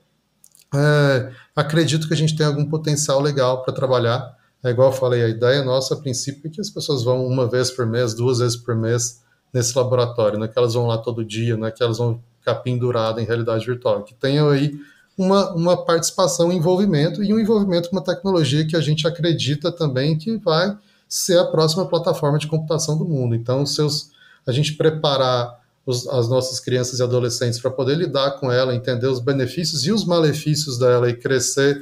acredito que a gente tem algum potencial legal para trabalhar. É igual eu falei, a ideia nossa, a princípio, é que as pessoas vão uma vez por mês, 2 vezes por mês nesse laboratório, não é que elas vão lá todo dia, não é que elas vão ficar penduradas em realidade virtual, que tenham aí uma participação, um envolvimento, e um envolvimento com uma tecnologia que a gente acredita também que vai ser a próxima plataforma de computação do mundo. Então, a gente preparar as nossas crianças e adolescentes para poder lidar com ela, entender os benefícios e os malefícios dela e crescer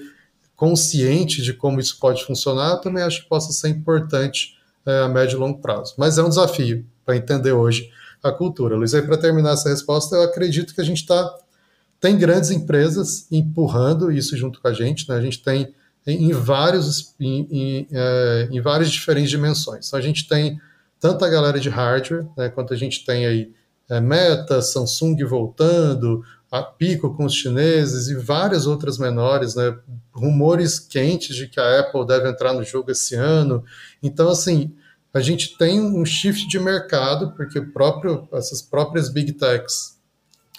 consciente de como isso pode funcionar, eu também acho que possa ser importante a médio e longo prazo. Mas é um desafio para entender hoje a cultura. Luiz, aí para terminar essa resposta, eu acredito que a gente tem grandes empresas empurrando isso junto com a gente, né? A gente tem em várias diferentes dimensões. Então, a gente tem tanto a galera de hardware, né, quanto a gente tem aí Meta, Samsung voltando, a Pico com os chineses e várias outras menores, né? Rumores quentes de que a Apple deve entrar no jogo esse ano. Então, assim, a gente tem um shift de mercado, porque essas próprias Big Techs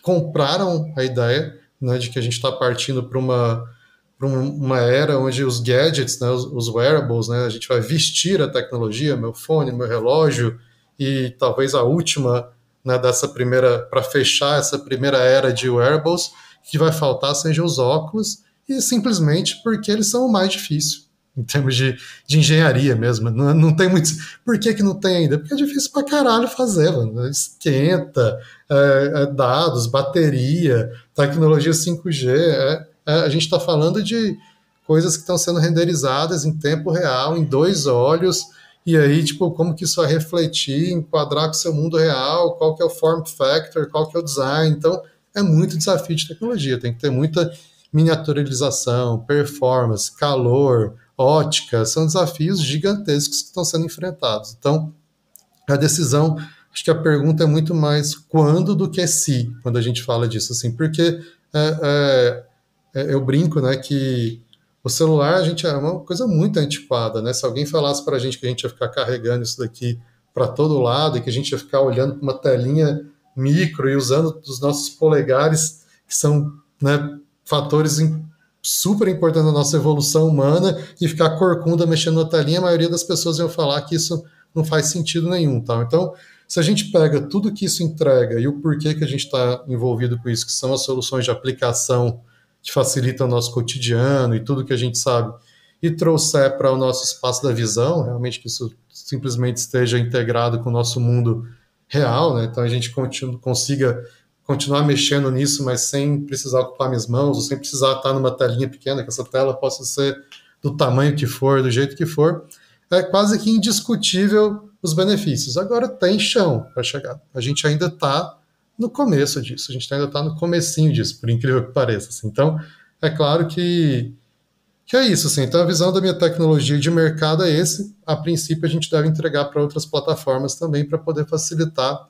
compraram a ideia, né, de que a gente está partindo para uma era onde os gadgets, né, os wearables, né, a gente vai vestir a tecnologia, meu fone, meu relógio, e talvez a última, né, para fechar essa primeira era de wearables, que vai faltar seja os óculos, e simplesmente porque eles são o mais difícil, em termos de engenharia mesmo. Não tem muito. Por que não tem ainda? Porque é difícil pra caralho fazer, mano. Esquenta, dados, bateria, tecnologia 5G. A gente está falando de coisas que estão sendo renderizadas em tempo real, em 2 olhos, e aí, tipo, como que isso vai refletir, enquadrar com o seu mundo real, qual que é o form factor, qual que é o design. Então, é muito desafio de tecnologia, tem que ter muita miniaturização, performance, calor, ótica, são desafios gigantescos que estão sendo enfrentados. Então, a decisão, acho que a pergunta é muito mais quando do que se, quando a gente fala disso, assim, porque eu brinco, né, que o celular, a gente é uma coisa muito antiquada, né? Se alguém falasse para a gente que a gente ia ficar carregando isso daqui para todo lado e que a gente ia ficar olhando para uma telinha micro e usando os nossos polegares, que são, né, fatores super importantes na nossa evolução humana, e ficar corcunda mexendo na telinha, a maioria das pessoas iam falar que isso não faz sentido nenhum. Tá? Então, se a gente pega tudo que isso entrega e o porquê que a gente está envolvido com isso, que são as soluções de aplicação que facilitam o nosso cotidiano e tudo que a gente sabe, e trouxer para o nosso espaço da visão, realmente que isso simplesmente esteja integrado com o nosso mundo real, né? Então a gente consiga continuar mexendo nisso, mas sem precisar ocupar minhas mãos, ou sem precisar estar numa telinha pequena, que essa tela possa ser do tamanho que for, do jeito que for, é quase que indiscutível os benefícios. Agora tem chão para chegar. A gente ainda está no começo disso, a gente ainda está no comecinho disso, por incrível que pareça. Assim. Então, é claro que é isso. Assim. Então, a visão da minha tecnologia de mercado é esse. A princípio, a gente deve entregar para outras plataformas também para poder facilitar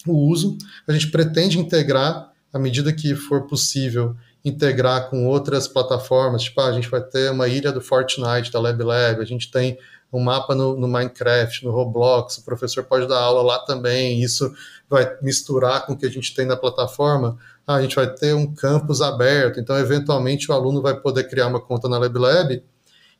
o uso. A gente pretende integrar, à medida que for possível, integrar com outras plataformas. Tipo, a gente vai ter uma ilha do Fortnite, da LabLab, a gente tem um mapa no Minecraft, no Roblox, o professor pode dar aula lá também, isso vai misturar com o que a gente tem na plataforma. A gente vai ter um campus aberto, então, eventualmente, o aluno vai poder criar uma conta na LabLab,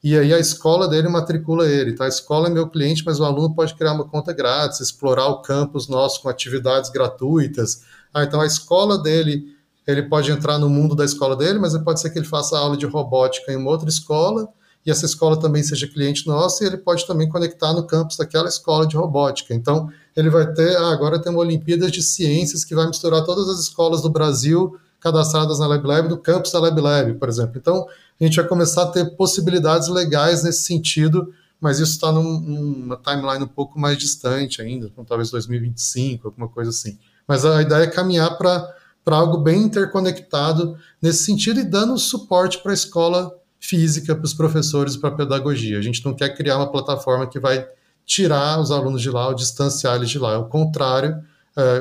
e aí a escola dele matricula ele. Então, a escola é meu cliente, mas o aluno pode criar uma conta grátis, explorar o campus nosso com atividades gratuitas. Então, a escola dele, ele pode entrar no mundo da escola dele, mas pode ser que ele faça aula de robótica em uma outra escola, e essa escola também seja cliente nosso, e ele pode também conectar no campus daquela escola de robótica. Então, ele vai ter, agora tem uma Olimpíadas de Ciências que vai misturar todas as escolas do Brasil cadastradas na LabLab, do campus da LabLab, por exemplo. Então, a gente vai começar a ter possibilidades legais nesse sentido, mas isso está numa timeline um pouco mais distante ainda, então, talvez 2025, alguma coisa assim. Mas a ideia é caminhar para algo bem interconectado nesse sentido e dando suporte para a escola física, para os professores e para a pedagogia. A gente não quer criar uma plataforma que vai tirar os alunos de lá ou distanciar eles de lá. É o contrário,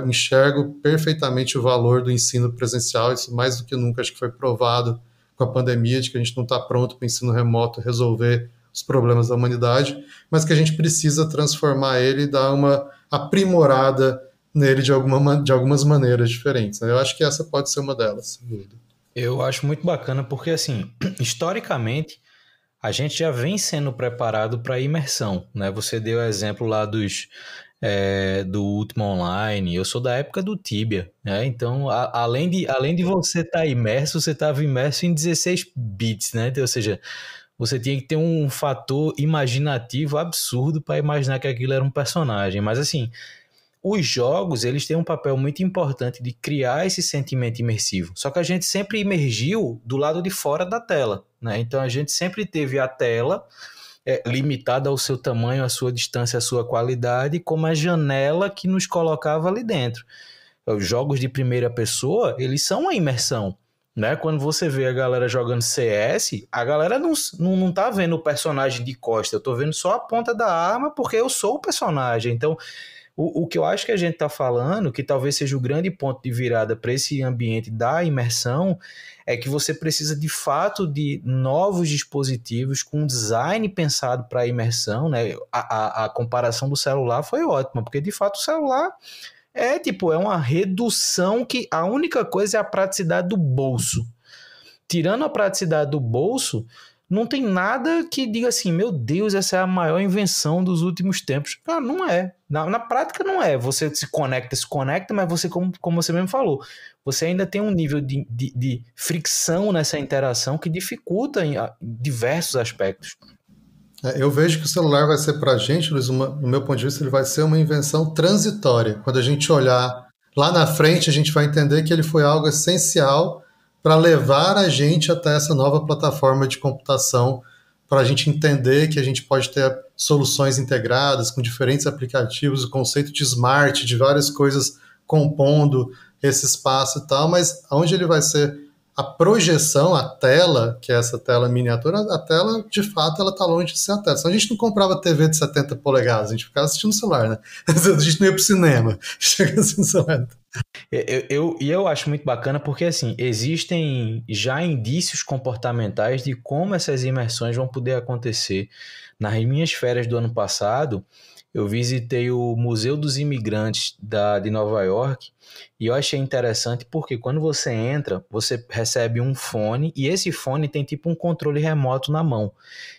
enxergo perfeitamente o valor do ensino presencial, isso mais do que nunca acho que foi provado com a pandemia, de que a gente não está pronto para o ensino remoto resolver os problemas da humanidade, mas que a gente precisa transformar ele e dar uma aprimorada nele de algumas maneiras diferentes. Né? Eu acho que essa pode ser uma delas, sem dúvida. Eu acho muito bacana porque, assim, historicamente, a gente já vem sendo preparado para a imersão, né? Você deu o exemplo lá do Ultima Online, eu sou da época do Tibia, né? Então, além de você estar imerso, você estava imerso em 16 bits, né? Então, ou seja, você tinha que ter um fator imaginativo absurdo para imaginar que aquilo era um personagem. Mas, assim, os jogos, eles têm um papel muito importante de criar esse sentimento imersivo. Só que a gente sempre imergiu do lado de fora da tela, né? Então a gente sempre teve a tela limitada ao seu tamanho, à sua distância, à sua qualidade, como a janela que nos colocava ali dentro. Os jogos de primeira pessoa, eles são uma imersão, né? Quando você vê a galera jogando CS, a galera não tá vendo o personagem de costa, eu tô vendo só a ponta da arma porque eu sou o personagem. Então, o que eu acho que a gente está falando, que talvez seja o grande ponto de virada para esse ambiente da imersão, é que você precisa de fato de novos dispositivos com design pensado para a imersão, né? A comparação do celular foi ótima, porque de fato o celular é uma redução que a única coisa é a praticidade do bolso. Tirando a praticidade do bolso, não tem nada que diga assim, meu Deus, essa é a maior invenção dos últimos tempos. Cara, não é. Na prática não é. Você se conecta, mas você, como você mesmo falou, você ainda tem um nível de fricção nessa interação que dificulta em diversos aspectos. Eu vejo que o celular vai ser para a gente, Luiz, no meu ponto de vista, ele vai ser uma invenção transitória. Quando a gente olhar lá na frente, a gente vai entender que ele foi algo essencial para levar a gente até essa nova plataforma de computação, para a gente entender que a gente pode ter soluções integradas com diferentes aplicativos, o conceito de smart, de várias coisas compondo esse espaço e tal, mas onde ele vai ser a projeção, a tela, que é essa tela miniatura, a tela, de fato, ela está longe de ser a tela. Senão a gente não comprava TV de 70 polegadas, a gente ficava assistindo no celular, né? A gente não ia para o cinema, chega assim no celular. Eu acho muito bacana porque, assim, existem já indícios comportamentais de como essas imersões vão poder acontecer. Nas minhas férias do ano passado, eu visitei o Museu dos Imigrantes de Nova York e eu achei interessante porque quando você entra, você recebe um fone e esse fone tem tipo um controle remoto na mão.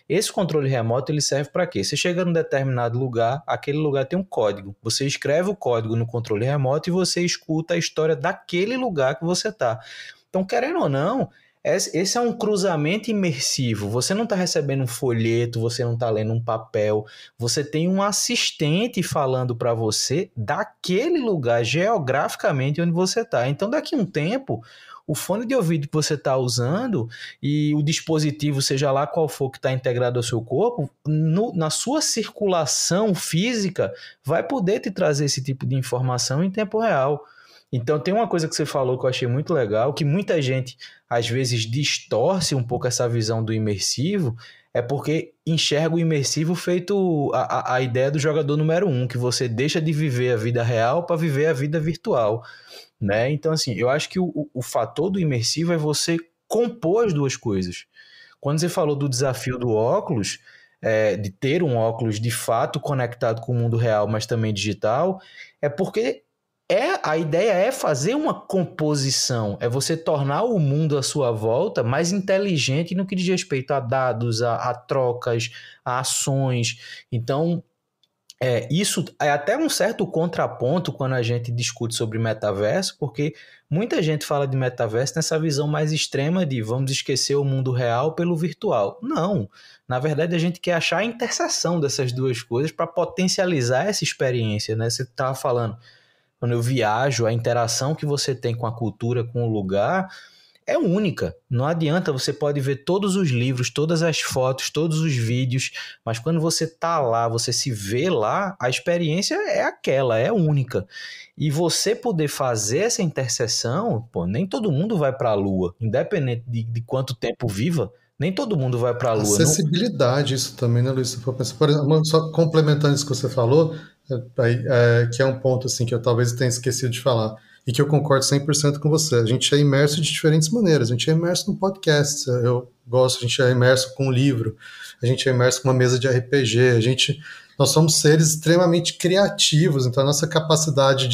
Esse controle remoto ele serve para quê? Você chega num determinado lugar, aquele lugar tem um código. Você escreve o código no controle remoto e você escuta a história daquele lugar que você está. Então, querendo ou não, esse é um cruzamento imersivo. Você não está recebendo um folheto, você não está lendo um papel, você tem um assistente falando para você daquele lugar geograficamente onde você está. Então, daqui a um tempo, o fone de ouvido que você está usando e o dispositivo, seja lá qual for que está integrado ao seu corpo, na sua circulação física, vai poder te trazer esse tipo de informação em tempo real. Então tem uma coisa que você falou que eu achei muito legal, que muita gente às vezes distorce um pouco essa visão do imersivo, é porque enxerga o imersivo feito a ideia do jogador número 1, que você deixa de viver a vida real para viver a vida virtual, né? Então assim, eu acho que o fator do imersivo é você compor as duas coisas. Quando você falou do desafio do óculos, de ter um óculos de fato conectado com o mundo real, mas também digital, é porque a ideia é fazer uma composição, é você tornar o mundo à sua volta mais inteligente no que diz respeito a dados, a trocas, a ações. Então, Isso é até um certo contraponto quando a gente discute sobre metaverso, porque muita gente fala de metaverso nessa visão mais extrema de vamos esquecer o mundo real pelo virtual. Não, na verdade a gente quer achar a interseção dessas duas coisas para potencializar essa experiência, né? Você estava falando, quando eu viajo, a interação que você tem com a cultura, com o lugar, é única. Não adianta, você pode ver todos os livros, todas as fotos, todos os vídeos, mas quando você tá lá, você se vê lá, a experiência é aquela, é única. E você poder fazer essa interseção, pô, nem todo mundo vai para a Lua, independente de quanto tempo viva, nem todo mundo vai para a Lua. Não... Acessibilidade, isso também, né, Luiz? Se for pensar, por exemplo, só complementando isso que você falou, que é um ponto assim que eu talvez tenha esquecido de falar, e que eu concordo 100% com você. A gente é imerso de diferentes maneiras. A gente é imerso no podcast, eu gosto, a gente é imerso com um livro, a gente é imerso com uma mesa de RPG, nós somos seres extremamente criativos, então a nossa capacidade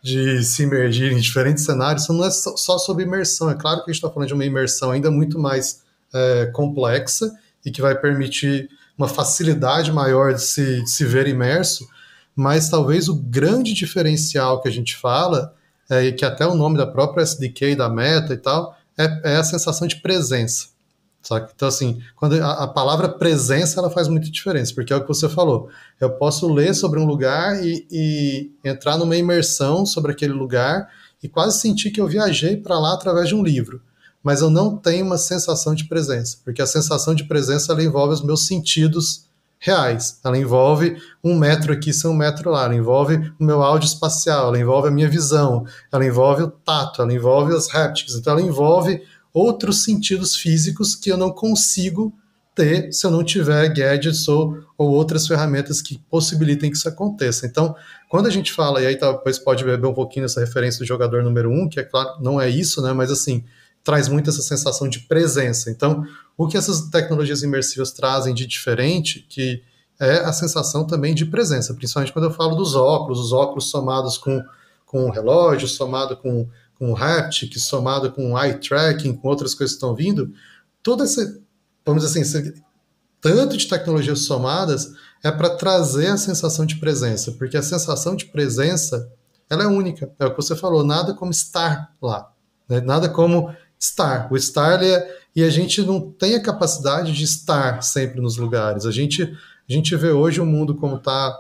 de se imergir em diferentes cenários não é só sobre imersão. É claro que a gente está falando de uma imersão ainda muito mais complexa e que vai permitir uma facilidade maior de se ver imerso, mas talvez o grande diferencial que a gente fala, que até o nome da própria SDK, da Meta e tal, é a sensação de presença. Sabe? Então, assim, quando a palavra presença, ela faz muita diferença, porque é o que você falou. Eu posso ler sobre um lugar e entrar numa imersão sobre aquele lugar e quase sentir que eu viajei para lá através de um livro. Mas eu não tenho uma sensação de presença, porque a sensação de presença, ela envolve os meus sentidos reais. Ela envolve um metro aqui ser um metro lá, ela envolve o meu áudio espacial, ela envolve a minha visão, ela envolve o tato, ela envolve as haptics, então ela envolve outros sentidos físicos que eu não consigo ter se eu não tiver gadgets ou outras ferramentas que possibilitem que isso aconteça. Então, quando a gente fala, e aí depois pode beber um pouquinho nessa referência do jogador número 1, que é claro, não é isso, né, mas assim, traz muito essa sensação de presença. Então, o que essas tecnologias imersivas trazem de diferente, que é a sensação também de presença, principalmente quando eu falo dos óculos, os óculos somados com o relógio, somado com o haptic, somado com eye tracking, com outras coisas que estão vindo, toda essa, vamos dizer assim, tanto de tecnologias somadas é para trazer a sensação de presença, porque a sensação de presença, ela é única, é o que você falou, nada como estar lá, né? Nada como estar. O estar, e a gente não tem a capacidade de estar sempre nos lugares. A gente vê hoje o mundo como está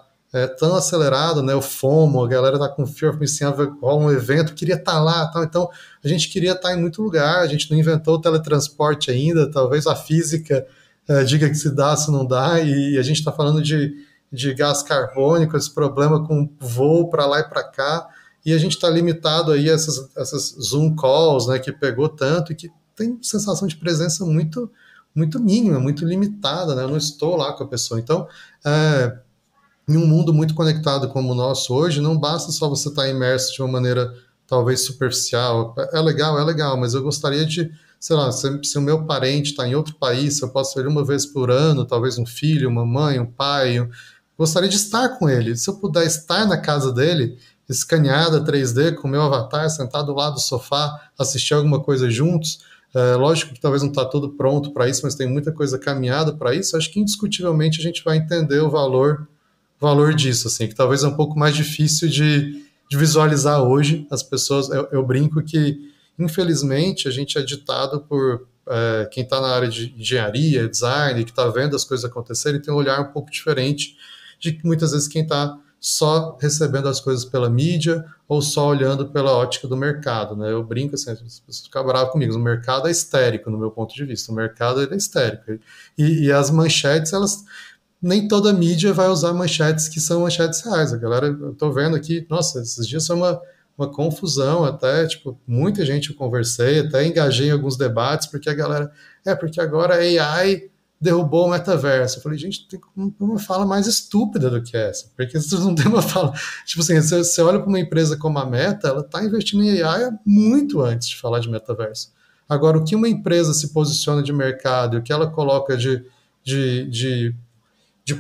tão acelerado, né? O FOMO, a galera tá com fear of missing out, rola um evento, queria estar lá, tal. Então a gente queria estar em muito lugar, a gente não inventou o teletransporte ainda, talvez a física diga que se dá, se não dá, e a gente está falando de gás carbônico, esse problema com voo para lá e para cá, e a gente está limitado aí a essas Zoom calls, né, que pegou tanto e que tem sensação de presença muito, muito mínima, muito limitada, né? Eu não estou lá com a pessoa. Então, em um mundo muito conectado como o nosso hoje, não basta só você estar imerso de uma maneira talvez superficial. É legal, mas eu gostaria de, sei lá, se o meu parente está em outro país, se eu posso ver uma vez por ano, talvez um filho, uma mãe, um pai, gostaria de estar com ele. Se eu puder estar na casa dele, escaneada 3D, com o meu avatar, sentado do lado do sofá, assistir alguma coisa juntos, lógico que talvez não está tudo pronto para isso, mas tem muita coisa caminhada para isso, acho que indiscutivelmente a gente vai entender o valor disso, assim, que talvez é um pouco mais difícil de visualizar hoje. As pessoas, eu brinco que, infelizmente, a gente é ditado por quem está na área de engenharia, design, que está vendo as coisas acontecerem, tem um olhar um pouco diferente de muitas vezes quem está só recebendo as coisas pela mídia ou só olhando pela ótica do mercado, né? Eu brinco assim, as pessoas ficam bravas comigo, o mercado é histérico, no meu ponto de vista, o mercado ele é histérico, e as manchetes, elas, nem toda mídia vai usar manchetes que são manchetes reais. A galera, eu tô vendo aqui, nossa, esses dias foi uma confusão, até, tipo, muita gente eu conversei, até engajei em alguns debates, porque a galera, porque agora a AI derrubou o metaverso. Eu falei, gente, tem uma fala mais estúpida do que essa, porque vocês não tem uma fala, tipo assim, você olha para uma empresa como a Meta, ela está investindo em AI muito antes de falar de metaverso. Agora, o que uma empresa se posiciona de mercado e o que ela coloca de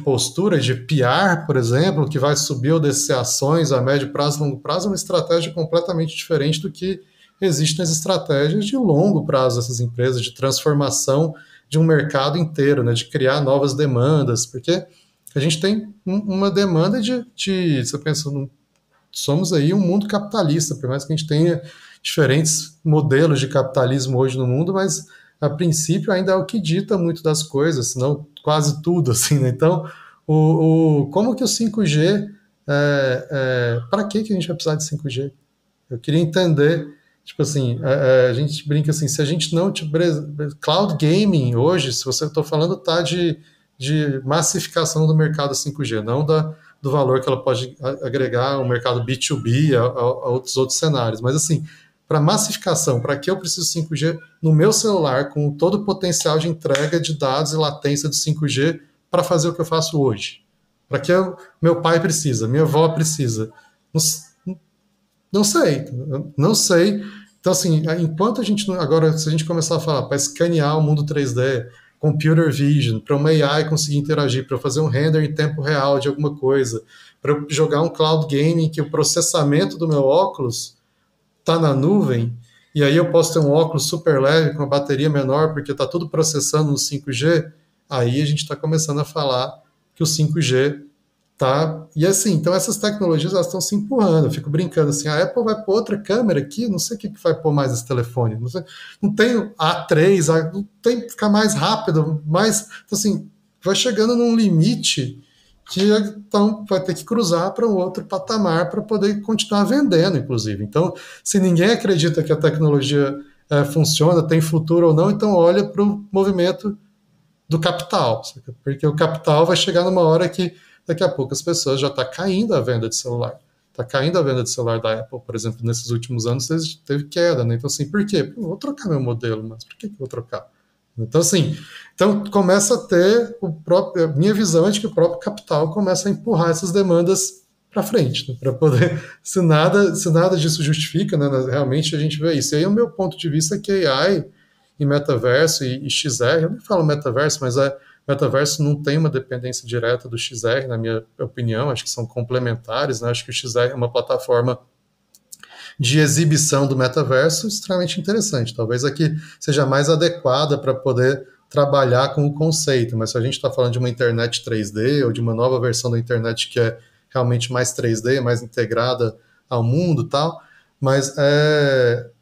postura, de PR, por exemplo, que vai subir ou descer ações a médio prazo, longo prazo, é uma estratégia completamente diferente do que existem as estratégias de longo prazo dessas empresas, de transformação de um mercado inteiro, né, de criar novas demandas, porque A gente tem uma demanda você pensa, somos aí um mundo capitalista, por mais que a gente tenha diferentes modelos de capitalismo hoje no mundo, mas a princípio ainda é o que dita muito das coisas, senão quase tudo, assim, né? Então, como que o 5G, para que a gente vai precisar de 5G? Eu queria entender, tipo assim, a gente brinca assim, se a gente não cloud gaming hoje, se você estou falando, tá de massificação do mercado 5G, não do valor que ela pode agregar ao mercado B2B, a outros cenários. Mas assim, para massificação, para que eu preciso 5G no meu celular, com todo o potencial de entrega de dados e latência do 5G para fazer o que eu faço hoje? Para que meu pai precisa, minha avó precisa? Não sei, não sei. Então, assim, enquanto a gente. Agora, se a gente começar a falar para escanear o mundo 3D, computer vision, para uma AI conseguir interagir, para fazer um render em tempo real de alguma coisa, para eu jogar um cloud gaming que o processamento do meu óculos está na nuvem, e aí eu posso ter um óculos super leve com a bateria menor, porque está tudo processando no 5G, aí a gente está começando a falar que o 5G tá. E assim, então essas tecnologias elas estão se empurrando. Eu fico brincando assim, a Apple vai pôr outra câmera aqui, não sei o que vai pôr mais esse telefone. Não, sei, não tem A3, não tem que ficar mais rápido, mais. Então, assim, vai chegando num limite que então vai ter que cruzar para um outro patamar para poder continuar vendendo, inclusive. Então, se ninguém acredita que a tecnologia funciona, tem futuro ou não, então olha para o movimento do capital, porque o capital vai chegar numa hora que daqui a pouco as pessoas já está caindo a venda de celular. Está caindo a venda de celular da Apple, por exemplo, nesses últimos anos teve queda, né? Então, assim, por quê? Porque eu vou trocar meu modelo, mas por que eu vou trocar? Então, assim, começa a ter a minha visão é de que o próprio capital começa a empurrar essas demandas para frente, né? Para poder, se nada disso justifica, né? Realmente a gente vê isso. E aí o meu ponto de vista é que AI e metaverso e XR, eu nem falo metaverso, mas metaverso não tem uma dependência direta do XR, na minha opinião, acho que são complementares, né? Acho que o XR é uma plataforma de exibição do metaverso extremamente interessante. Talvez aqui seja mais adequada para poder trabalhar com o conceito, mas se a gente está falando de uma internet 3D ou de uma nova versão da internet que é realmente mais 3D, mais integrada ao mundo e tal, mas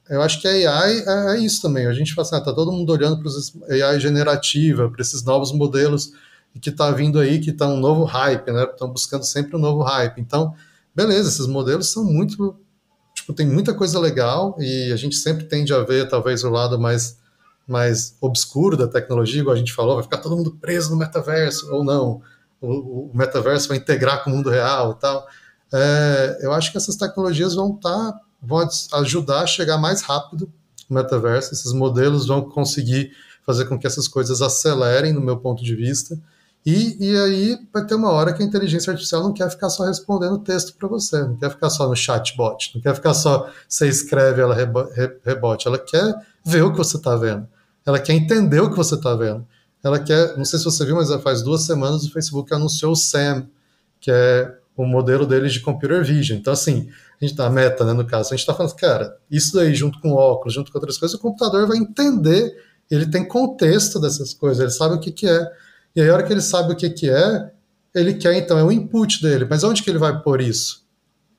eu acho que a AI é isso também. A gente fala assim, tá todo mundo olhando para os AI generativa, para esses novos modelos que está vindo aí, que está um novo hype, né? Estão buscando sempre um novo hype. Então, beleza, esses modelos são muito, tipo, tem muita coisa legal e a gente sempre tende a ver talvez o lado mais obscuro da tecnologia, igual a gente falou, vai ficar todo mundo preso no metaverso ou não. O metaverso vai integrar com o mundo real e tal. Eu acho que essas tecnologias vão ajudar a chegar mais rápido no metaverso. Esses modelos vão conseguir fazer com que essas coisas acelerem, no meu ponto de vista. E aí vai ter uma hora que a inteligência artificial não quer ficar só respondendo texto para você, não quer ficar só no chatbot, não quer ficar só você escreve, ela rebote. Ela quer ver o que você está vendo. Ela quer entender o que você está vendo. Ela quer, não sei se você viu, mas faz 2 semanas o Facebook anunciou o SAM, que é o modelo deles de computer vision. Então, assim, a gente tá meta, né, no caso, a gente está falando, cara, isso daí junto com óculos, junto com outras coisas, o computador vai entender, ele tem contexto dessas coisas, ele sabe o que é. E aí, a hora que ele sabe o que é, ele quer, então, é o input dele. Mas onde que ele vai pôr isso?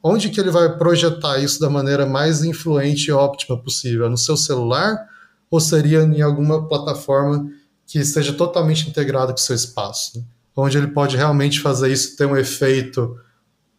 Onde que ele vai projetar isso da maneira mais influente e óptima possível? No seu celular? Ou seria em alguma plataforma que esteja totalmente integrada com o seu espaço? Né? Onde ele pode realmente fazer isso ter um efeito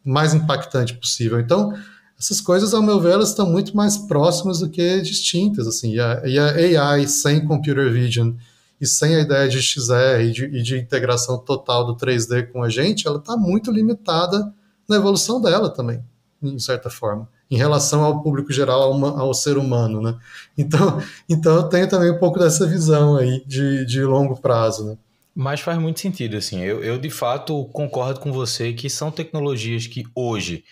mais impactante possível. Então, essas coisas, ao meu ver, elas estão muito mais próximas do que distintas. Assim. E a AI sem computer vision e sem a ideia de XR e de integração total do 3D com a gente, ela está muito limitada na evolução dela também, em certa forma, em relação ao público geral, ao ser humano, né? Então eu tenho também um pouco dessa visão aí de longo prazo, né? Mas faz muito sentido, assim, eu de fato concordo com você que são tecnologias que hoje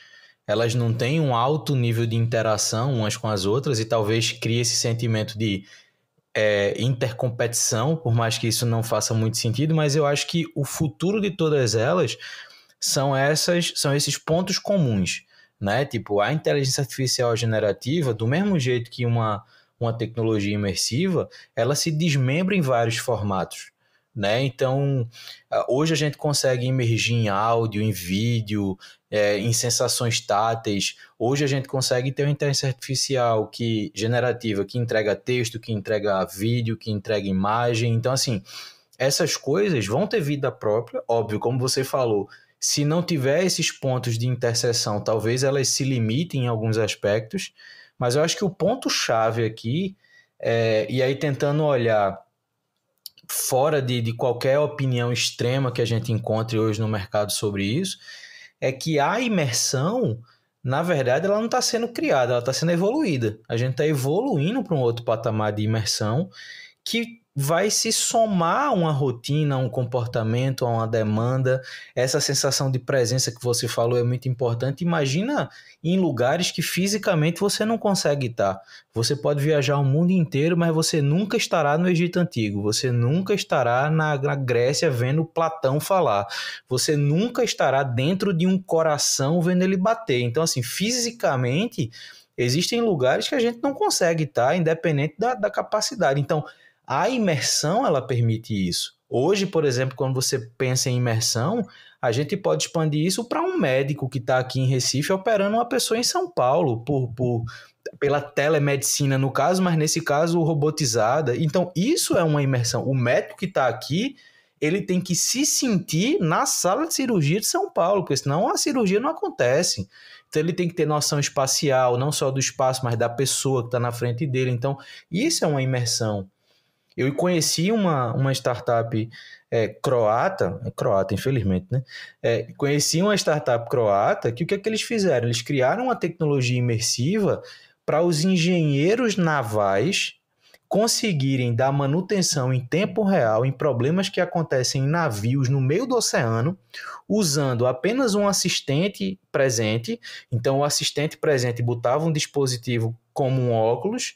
elas não têm um alto nível de interação umas com as outras e talvez crie esse sentimento de intercompetição, por mais que isso não faça muito sentido, mas eu acho que o futuro de todas elas são esses pontos comuns, né? Tipo, a inteligência artificial generativa, do mesmo jeito que uma tecnologia imersiva, ela se desmembra em vários formatos, né? Então, hoje a gente consegue imergir em áudio, em vídeo, em sensações táteis. Hoje a gente consegue ter uma inteligência artificial generativa que entrega texto, que entrega vídeo, que entrega imagem. Então, assim, essas coisas vão ter vida própria, óbvio, como você falou. Se não tiver esses pontos de interseção, talvez elas se limitem em alguns aspectos, mas eu acho que o ponto-chave aqui, e aí tentando olhar fora de qualquer opinião extrema que a gente encontre hoje no mercado sobre isso, é que a imersão, na verdade, ela não está sendo criada, ela está sendo evoluída. A gente está evoluindo para um outro patamar de imersão que vai se somar a uma rotina, a um comportamento, a uma demanda. Essa sensação de presença que você falou é muito importante. Imagina em lugares que fisicamente você não consegue estar. Você pode viajar o mundo inteiro, mas você nunca estará no Egito Antigo. Você nunca estará na Grécia vendo Platão falar. Você nunca estará dentro de um coração vendo ele bater. Então, assim, fisicamente, existem lugares que a gente não consegue estar, independente da capacidade. Então, a imersão, ela permite isso. Hoje, por exemplo, quando você pensa em imersão, a gente pode expandir isso para um médico que está aqui em Recife operando uma pessoa em São Paulo, pela telemedicina no caso, mas nesse caso robotizada. Então, isso é uma imersão. O médico que está aqui, ele tem que se sentir na sala de cirurgia de São Paulo, porque senão a cirurgia não acontece. Então, ele tem que ter noção espacial, não só do espaço, mas da pessoa que está na frente dele. Então, isso é uma imersão. Eu conheci uma startup croata, infelizmente, né? Conheci uma startup croata que o que é que eles fizeram? Eles criaram uma tecnologia imersiva para os engenheiros navais conseguirem dar manutenção em tempo real em problemas que acontecem em navios no meio do oceano, usando apenas um assistente presente. Então, o assistente presente botava um dispositivo como um óculos,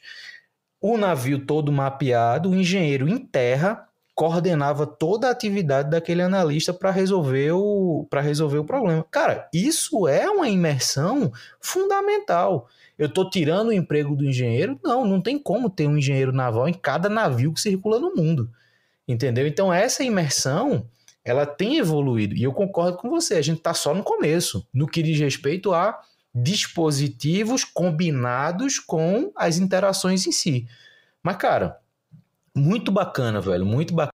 o navio todo mapeado, o engenheiro em terra coordenava toda a atividade daquele analista para resolver o problema. Cara, isso é uma imersão fundamental. Eu estou tirando o emprego do engenheiro? Não tem como ter um engenheiro naval em cada navio que circula no mundo. Entendeu? Então, essa imersão, ela tem evoluído. E eu concordo com você, a gente está só no começo, no que diz respeito a dispositivos combinados com as interações em si. Mas, cara, muito bacana, velho, muito bacana.